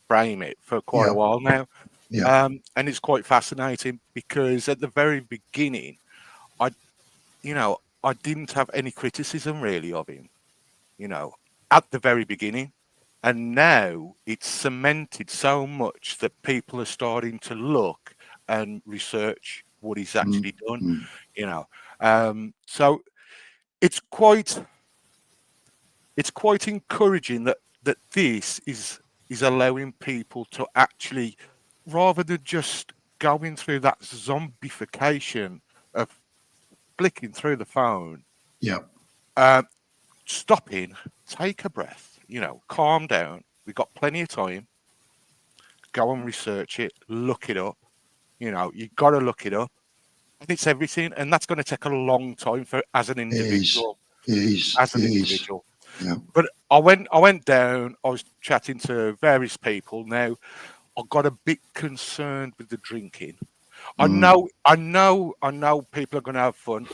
frame it, for quite a while now. Yeah. And it's quite fascinating because at the very beginning, I didn't have any criticism really of him, at the very beginning. And now it's cemented so much that people are starting to look and research what he's actually done, So it's quite encouraging that this is allowing people to actually, rather than just going through that zombification of flicking through the phone, stopping, take a breath, calm down. We've got plenty of time. Go and research it, look it up. You've got to look it up. And it's everything. And that's going to take a long time as an individual. It is. As an individual. Yeah. But I went down, I was chatting to various people. Now, I got a bit concerned with the drinking. I know people are going to have fun.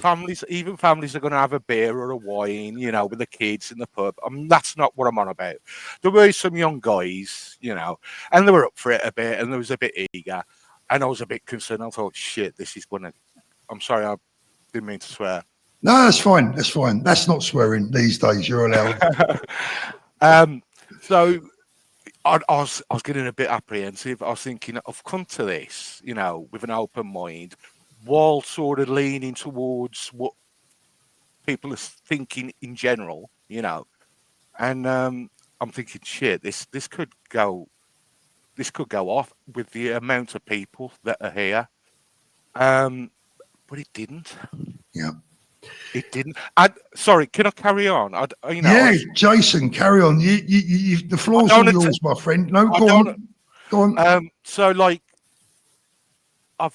Even families are going to have a beer or a wine, with the kids in the pub. That's not what I'm on about. There were some young guys, and they were up for it a bit, and they was a bit eager, and I was a bit concerned. I thought, shit, this is going to. I'm sorry, I didn't mean to swear. No, that's fine. That's fine. That's not swearing these days. You're allowed. So I was getting a bit apprehensive. I was thinking, I've come to this, with an open mind, while sort of leaning towards what people are thinking in general, And I'm thinking, shit, this could go off with the amount of people that are here. But it didn't. Yeah. It didn't. Sorry, can I carry on? Jason, carry on. You the floor's all yours, my friend. No, go on. So, like, I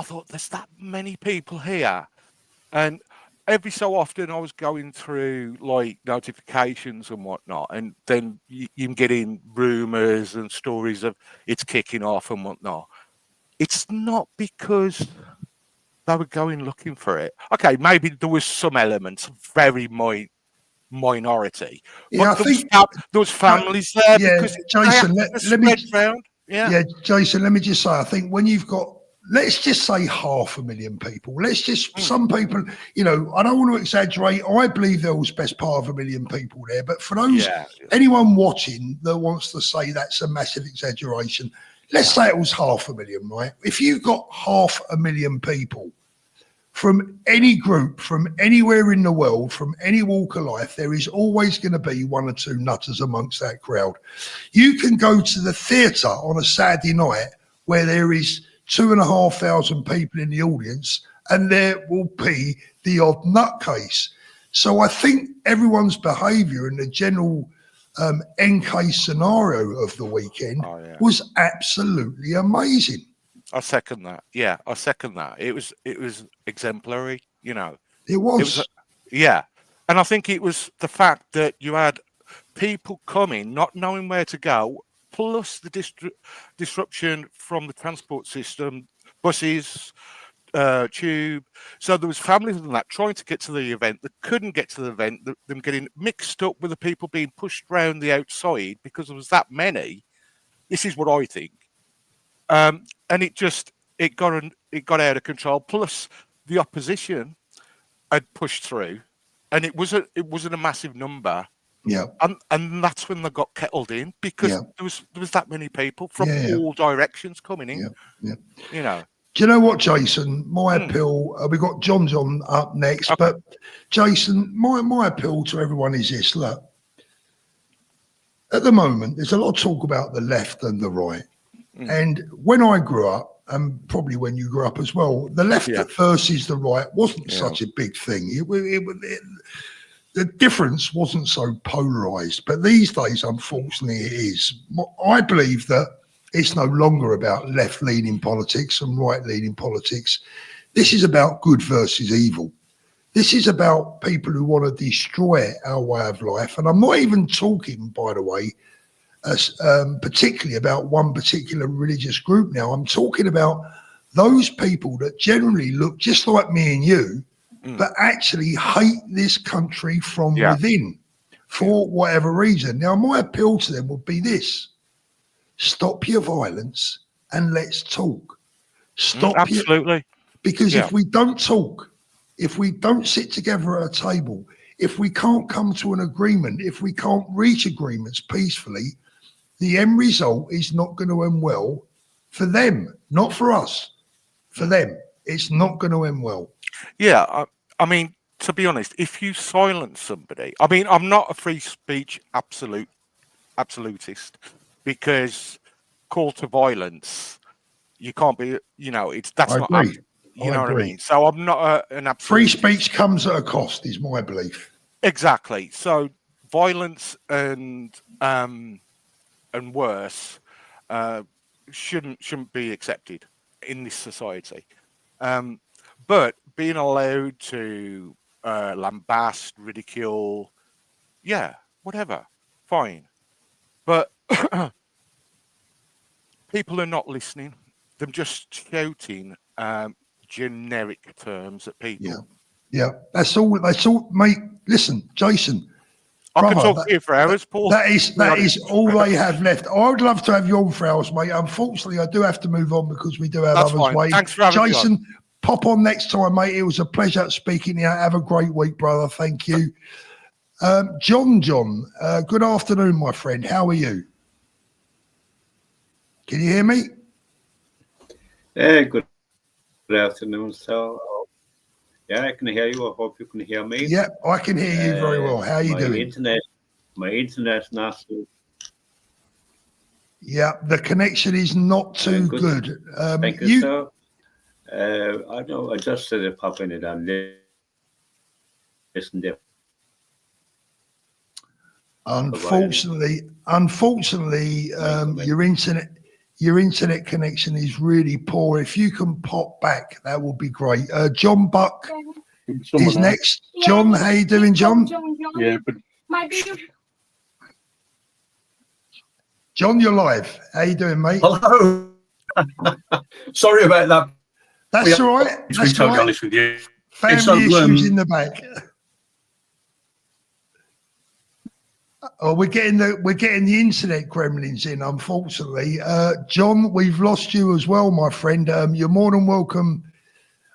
thought there's that many people here, and every so often I was going through like notifications and whatnot, and then you're getting rumors and stories of it's kicking off and whatnot. It's not because they were going looking for it. Okay, maybe there was some elements, very minority. Yeah, but there was families there because Jason, let me round. Yeah, Jason, let me just say, I think when you've got, let's just say 500,000 people. Let's just some people, I don't want to exaggerate. I believe there was best part of 1 million people there, but for those anyone watching that wants to say that's a massive exaggeration, let's say it was 500,000, right? If you've got 500,000 people from any group, from anywhere in the world, from any walk of life, there is always going to be one or two nutters amongst that crowd. You can go to the theatre on a Saturday night where there is 2,500 people in the audience, and there will be the odd nutcase. So I think everyone's behaviour and the general end case scenario of the weekend was absolutely amazing. I second that. Yeah, I second that. It was exemplary, It was. And I think it was the fact that you had people coming, not knowing where to go, plus the disruption from the transport system, buses, tube. So there was families and that trying to get to the event that couldn't get to the event, them getting mixed up with the people being pushed around the outside because there was that many. This is what I think. And it got out of control. Plus, the opposition had pushed through, and it wasn't a massive number. Yeah. And that's when they got kettled in because there was that many people from all directions coming in. Yeah. Do you know what, Jason? My appeal. We got John up next, but Jason, my appeal to everyone is this: look, at the moment, there's a lot of talk about the left and the right. And when I grew up, and probably when you grew up as well, the left versus the right wasn't such a big thing. The difference wasn't so polarized. But these days, unfortunately, it is. I believe that it's no longer about left-leaning politics and right-leaning politics. This is about good versus evil. This is about people who want to destroy our way of life. And I'm not even talking, by the way, particularly about one particular religious group now. I'm talking about those people that generally look just like me and you, but actually hate this country from within for whatever reason. Now, my appeal to them would be this: stop your violence and let's talk. Stop absolutely. Because if we don't talk, if we don't sit together at a table, if we can't come to an agreement, if we can't reach agreements peacefully, the end result is not going to end well for them, not for us, for them. It's not going to end well. Yeah, I mean, to be honest, if you silence somebody, I mean, I'm not a free speech absolutist, because call to violence, you can't be, that's not, you know what I mean? So I'm not an absolutist. Free speech comes at a cost, is my belief. Exactly. So violence and worse shouldn't be accepted in this society. But being allowed to lambast, ridicule, whatever, fine. But people are not listening. They're just shouting generic terms at people. Yeah. That's all, mate. Listen, Jason. I could talk to you for hours, Paul. That is all they have left. I would love to have you on for hours, mate. Unfortunately, I do have to move on because we do have others waiting. Thanks for having me on. Jason, pop on next time, mate. It was a pleasure speaking to you. Have a great week, brother. Thank you. John, good afternoon, my friend. How are you? Can you hear me? Yeah, good afternoon, sir. Yeah, I can hear you. I hope you can hear me. Yeah, I can hear you very well. How are you doing? My internet's not so. Yeah, the connection is not too good. Thank you, sir. I know. I just said it pop in it and listen there. Unfortunately, your internet connection is really poor. If you can pop back, that would be great. John Buck is next. John, how you doing, John? Yeah, but John, you're live. How you doing, mate? Hello. Sorry about that. That's all right. To be totally honest with you, family issues in the back. Oh, we're getting the internet gremlins in, unfortunately. John, we've lost you as well, my friend. You're more than welcome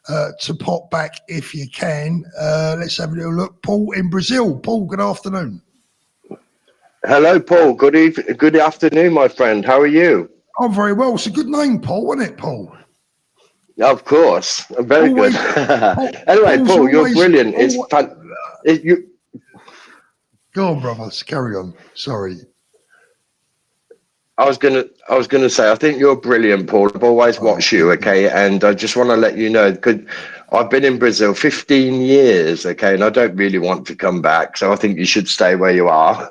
to pop back if you can. Let's have a little look. Paul in Brazil. Paul, good afternoon. Hello, Paul. Good afternoon, my friend. How are you? I'm very well. It's a good name, Paul, isn't it, Paul? Of course. Very good. Anyway, Paul, you're brilliant. Go on, brothers. Carry on. Sorry. I was gonna say, I think you're brilliant, Paul. I've always watched you, okay? And I just want to let you know, because I've been in Brazil 15 years, okay? And I don't really want to come back, so I think you should stay where you are.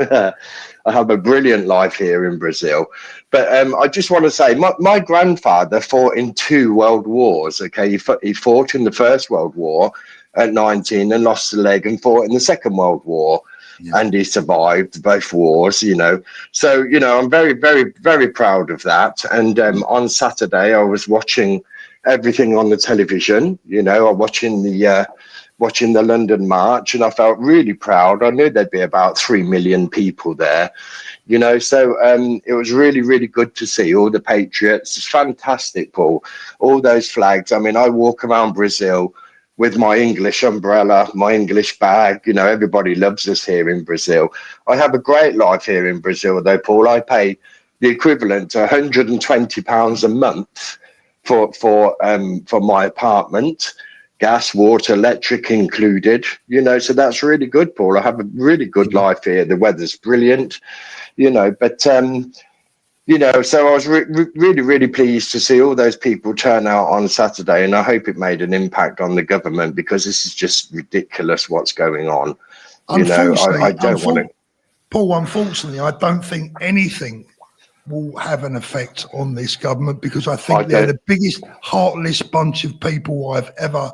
I have a brilliant life here in Brazil. But I just want to say, my grandfather fought in 2 world wars, okay? He fought in the First World War at 19 and lost a leg, and fought in the Second World War. Yeah. And he survived both wars, So, I'm very, very, very proud of that. And on Saturday, I was watching everything on the television, watching the London March, and I felt really proud. I knew there'd be about 3 million people there, So it was really, really good to see all the patriots. It's fantastic, Paul. All those flags. I mean, I walk around Brazil with my English umbrella, my English bag, everybody loves us here in Brazil. I have a great life here in Brazil, though, Paul. I pay the equivalent to £120 a month for my apartment. gas, water, electric included, you know, so that's really good, Paul. I have a really good life here. The weather's brilliant, you know, but you know, so I was really pleased to see all those people turn out on Saturday, and I hope it made an impact on the government, because this is just ridiculous what's going on. You know, I don't want to. Paul, unfortunately, I don't think anything will have an effect on this government, because I think they're the biggest heartless bunch of people I've ever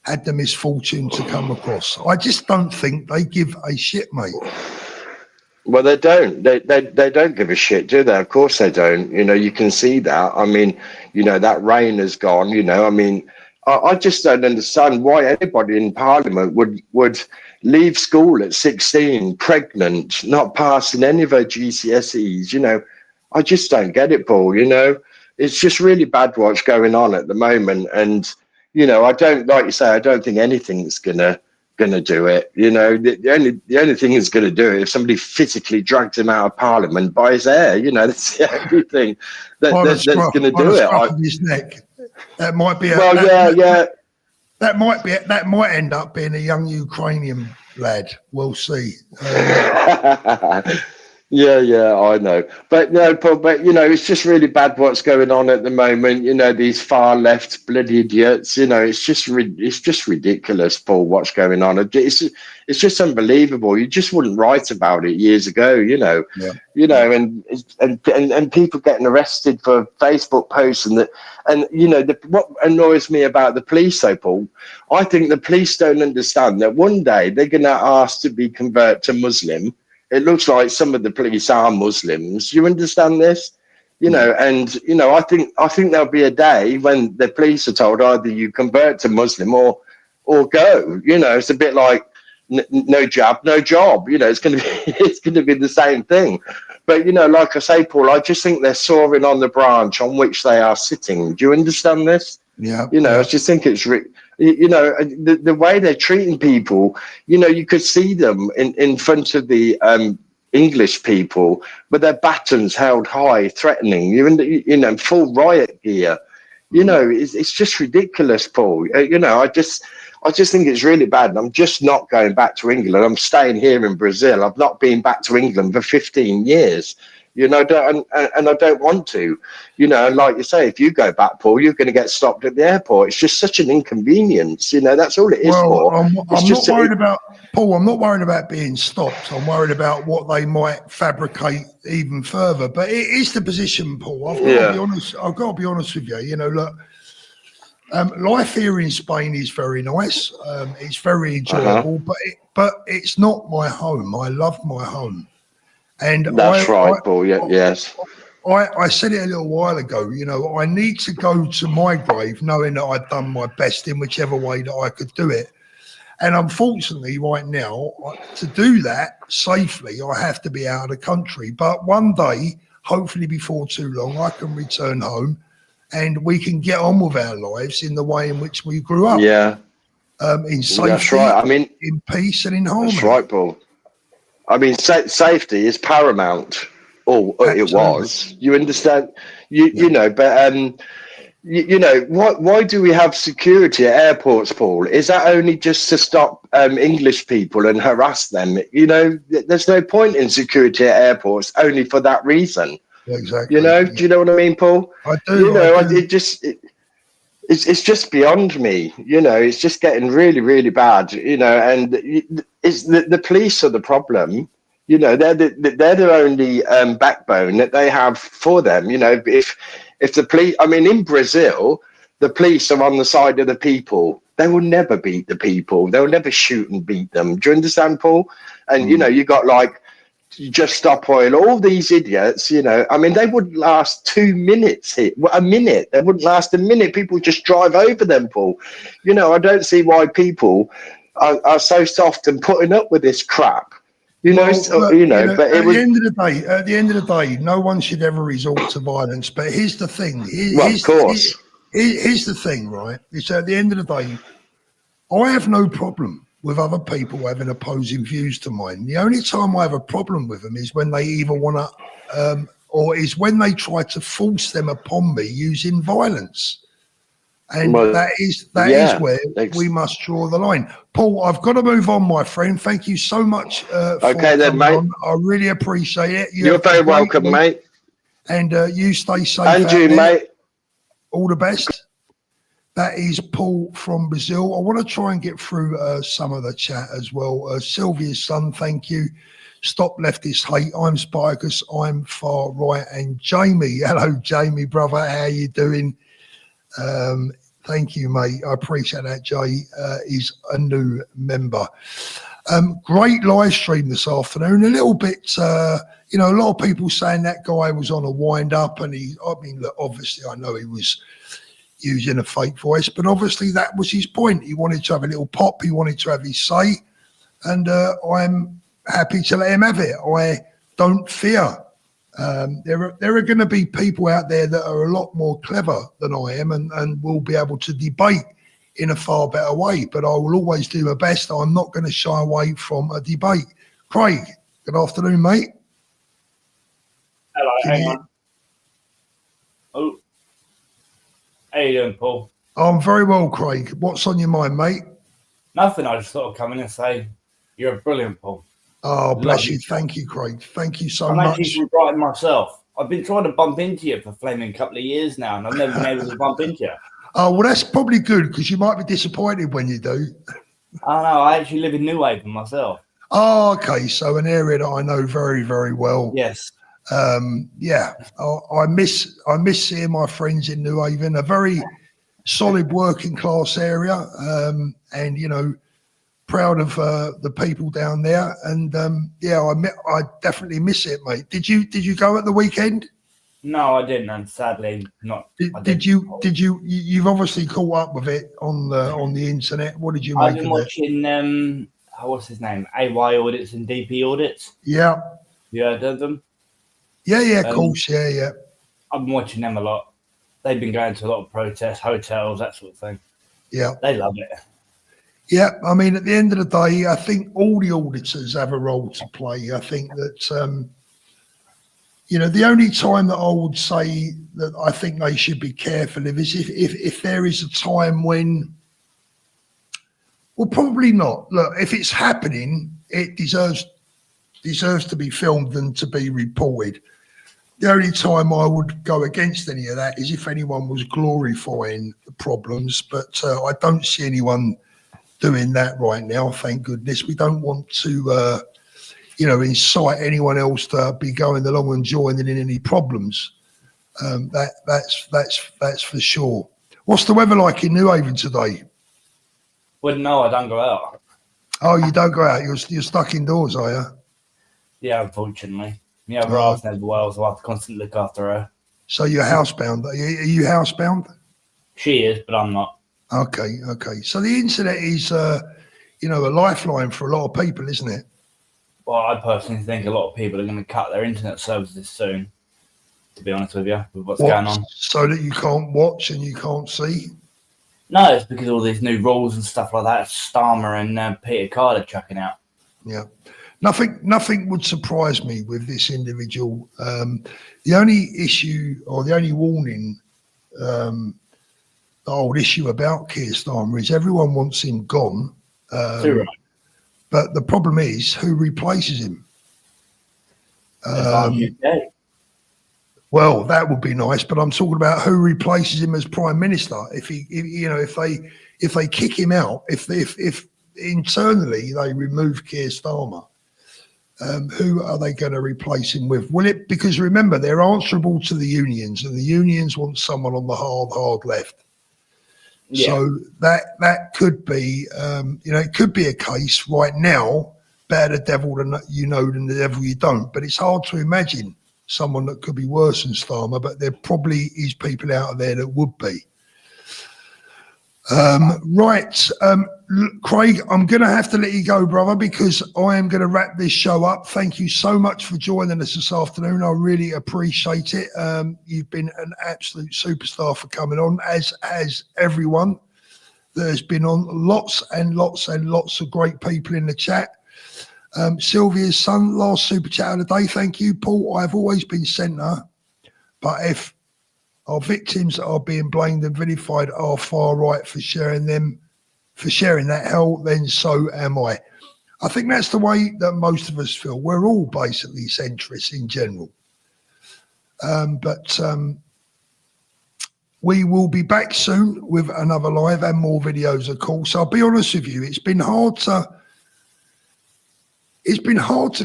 had the misfortune to come across. I just don't think they give a shit, mate. Well, they don't. They don't give a shit, do they? Of course they don't. You know, you can see that. I mean, you know, that rain has gone. You know, I mean, I just don't understand why anybody in Parliament would leave school at 16, pregnant, not passing any of her GCSEs. You know, I just don't get it, Paul. You know, it's just really bad what's going on at the moment, and you know, I don't, like you say, I don't think anything's gonna do it. You know, the only thing is going to do it if somebody physically drags him out of Parliament by his hair. You know, that's the only thing that's going to do it. His neck. That might be. Well, that might end up being a young Ukrainian lad. We'll see. Yeah, I know, but no, Paul, but you know, it's just really bad what's going on at the moment. You know, these far left bloody idiots. You know, it's just ridiculous, Paul. What's going on? It's just unbelievable. You just wouldn't write about it years ago. You know, you know, and people getting arrested for Facebook posts and you know, what annoys me about the police, though, Paul, I think the police don't understand that one day they're going to ask to be convert to Muslim. It looks like some of the police are Muslims. You understand this? You know, and you know, I think there'll be a day when the police are told either you convert to Muslim or go. You know, it's a bit like no jab, no job. You know, it's going to be the same thing. But you know, like I say, Paul, I just think they're soaring on the branch on which they are sitting. Do you understand this? Yeah. You know, I just think it's you know, the way they're treating people, you know, you could see them in front of the English people with their batons held high, threatening, you know, full riot gear. You know, it's just ridiculous, Paul. You know, I just think it's really bad. And I'm just not going back to England. I'm staying here in Brazil. I've not been back to England for 15 years. You know, and I don't want to, you know, and like you say, if you go back, Paul, you're going to get stopped at the airport. It's just such an inconvenience, you know, that's all it is. Well, I'm not worried about, Paul, I'm not worried about being stopped. I'm worried about what they might fabricate even further. But it is the position, Paul. I've got to be honest. I've got to be honest with you. You know, look, life here in Spain is very nice. It's very enjoyable, but it's not my home. I love my home. And that's right, Paul. Yes. I said it a little while ago, you know, I need to go to my grave knowing that I've done my best in whichever way that I could do it. And unfortunately, right now, to do that safely, I have to be out of the country. But one day, hopefully before too long, I can return home and we can get on with our lives in the way in which we grew up. Yeah. In safety, that's right. I mean, in peace and in harmony. That's right, Paul. I mean, safety is paramount. Or it was. You understand? You know, but you know, why do we have security at airports, Paul? Is that only just to stop English people and harass them? You know, there's no point in security at airports only for that reason. Exactly. You know, do you know what I mean, Paul? I do. You know, it's just beyond me. You know, it's just getting really bad. You know, and it's the police are the problem. You know, they're the only backbone that they have for them. You know, if the police, I mean, in Brazil, the police are on the side of the people. They will never beat the people. They'll never shoot and beat them. Do you understand, Paul? And you know, you got like Just Stop Oil, all these idiots. You know, I mean, they wouldn't last 2 minutes here. A minute. They wouldn't last a minute. People just drive over them, Paul. You know, I don't see why people are so soft and putting up with this crap. You know, but at the end of the day, no one should ever resort to violence. But here's the thing. Here's the thing, right? It's at the end of the day, I have no problem with other people having opposing views to mine. The only time I have a problem with them is when they either want to, or is when they try to force them upon me using violence. And Well, that is yeah, where we must draw the line. Paul, I've got to move on, my friend. Thank you so much for Okay then, coming mate. on. I really appreciate it. You're have a very great welcome, week, mate. and you stay safe And out you, there. mate. All the best. That is Paul from Brazil. I want to try and get through some of the chat as well. Sylvia's son, thank you. Stop leftist hate. I'm Spartacus. I'm far right. And Jamie, hello, Jamie, brother. How you doing? Thank you, mate. I appreciate that. Jay is a new member. Great live stream this afternoon. A little bit, a lot of people saying that guy was on a wind up, and look, obviously, I know he was using a fake voice, but obviously that was his point. He wanted to have a little pop. He wanted to have his say, and I'm happy to let him have it. I don't fear. There are going to be people out there that are a lot more clever than I am and will be able to debate in a far better way, but I will always do my best. I'm not going to shy away from a debate. Craig, good afternoon, mate. Hello, hang on. Oh, how you doing, Paul? I'm very well, Craig. What's on your mind, mate? Nothing. I just thought I'd come in and say you're brilliant, Paul. Oh, bless you. Thank you, Craig. Thank you so I'm much. actually from Brighton myself. I've been trying to bump into you for flaming couple of years now, and I've never been able to bump into you. Oh, well, that's probably good because you might be disappointed when you do. I know. I actually live in New Haven myself. Oh, okay. So an area that I know very, very well. Yes. Yeah. I miss seeing my friends in New Haven, a very solid working class area. And, proud of the people down there. And I definitely miss it, mate. Did you go at the weekend? No, I didn't, and sadly not. You've obviously caught up with it on the internet. What did you I've make been of it? watching what's his name? AY audits and DP audits. Yeah. You heard of them? Yeah, of course. Yeah. I've been watching them a lot. They've been going to a lot of protests, hotels, that sort of thing. Yeah. They love it. Yeah, I mean, at the end of the day, I think all the auditors have a role to play. I think that, the only time that I would say that I think they should be careful of is if there is a time when, well, probably not. Look, if it's happening, it deserves to be filmed and to be reported. The only time I would go against any of that is if anyone was glorifying the problems, but I don't see anyone doing that right now. Thank goodness. We don't want to, incite anyone else to be going along and joining in any problems. That's for sure. What's the weather like in New Haven today? Well, no, I don't go out. Oh, you don't go out. You're stuck indoors, are you? Yeah, unfortunately. Yeah, other half's never well, so I have to constantly look after her. So you're housebound. Are you housebound? She is, but I'm not. Okay. So the internet is, a lifeline for a lot of people, isn't it? Well, I personally think a lot of people are going to cut their internet services soon, to be honest with you, with what's going on. So that you can't watch and you can't see? No, it's because of all these new rules and stuff like that. Starmer and Peter Carter chucking out. Yeah. Nothing would surprise me with this individual. The only issue or the only warning, the old issue about Keir Starmer is everyone wants him gone. Too right. But the problem is who replaces him. Well, that would be nice, but I'm talking about who replaces him as Prime Minister. If they kick him out, if internally they remove Keir Starmer, who are they going to replace him with? Because remember, they're answerable to the unions, and the unions want someone on the hard left. Yeah. So that could be, it could be a case right now, better the devil than the devil you don't. But it's hard to imagine someone that could be worse than Starmer, but there probably is people out there that would be. Right. Craig, I'm going to have to let you go, brother, because I am going to wrap this show up. Thank you so much for joining us this afternoon. I really appreciate it. You've been an absolute superstar for coming on, as has everyone that has been on. Lots and lots and lots of great people in the chat. Sylvia's son, last super chat of the day. Thank you, Paul. I've always been centre, but if Our victims that are being blamed and vilified are far right for sharing that hell, then so am I. I think that's the way that most of us feel. We're all basically centrists in general. But we will be back soon with another live and more videos, of course. I'll be honest with you, it's been hard to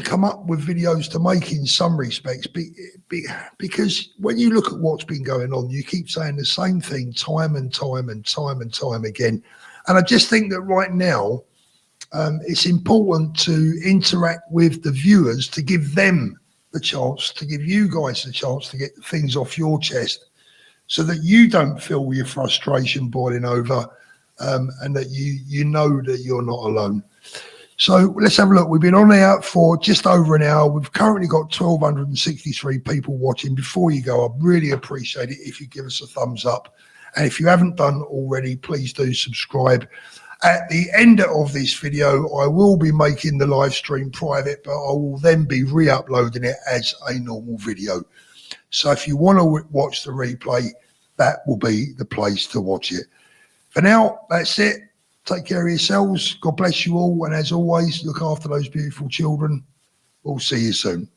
come up with videos to make in some respects, because when you look at what's been going on, you keep saying the same thing time and time again. And I just think that right now, it's important to interact with the viewers, to give them the chance, to give you guys the chance to get things off your chest, so that you don't feel your frustration boiling over, and that you know that you're not alone. So let's have a look. We've been on air for just over an hour. We've currently got 1,263 people watching. Before you go, I'd really appreciate it if you give us a thumbs up. And if you haven't done already, please do subscribe. At the end of this video, I will be making the live stream private, but I will then be re-uploading it as a normal video. So if you want to watch the replay, that will be the place to watch it. For now, that's it. Take care of yourselves. God bless you all. And as always, look after those beautiful children. We'll see you soon.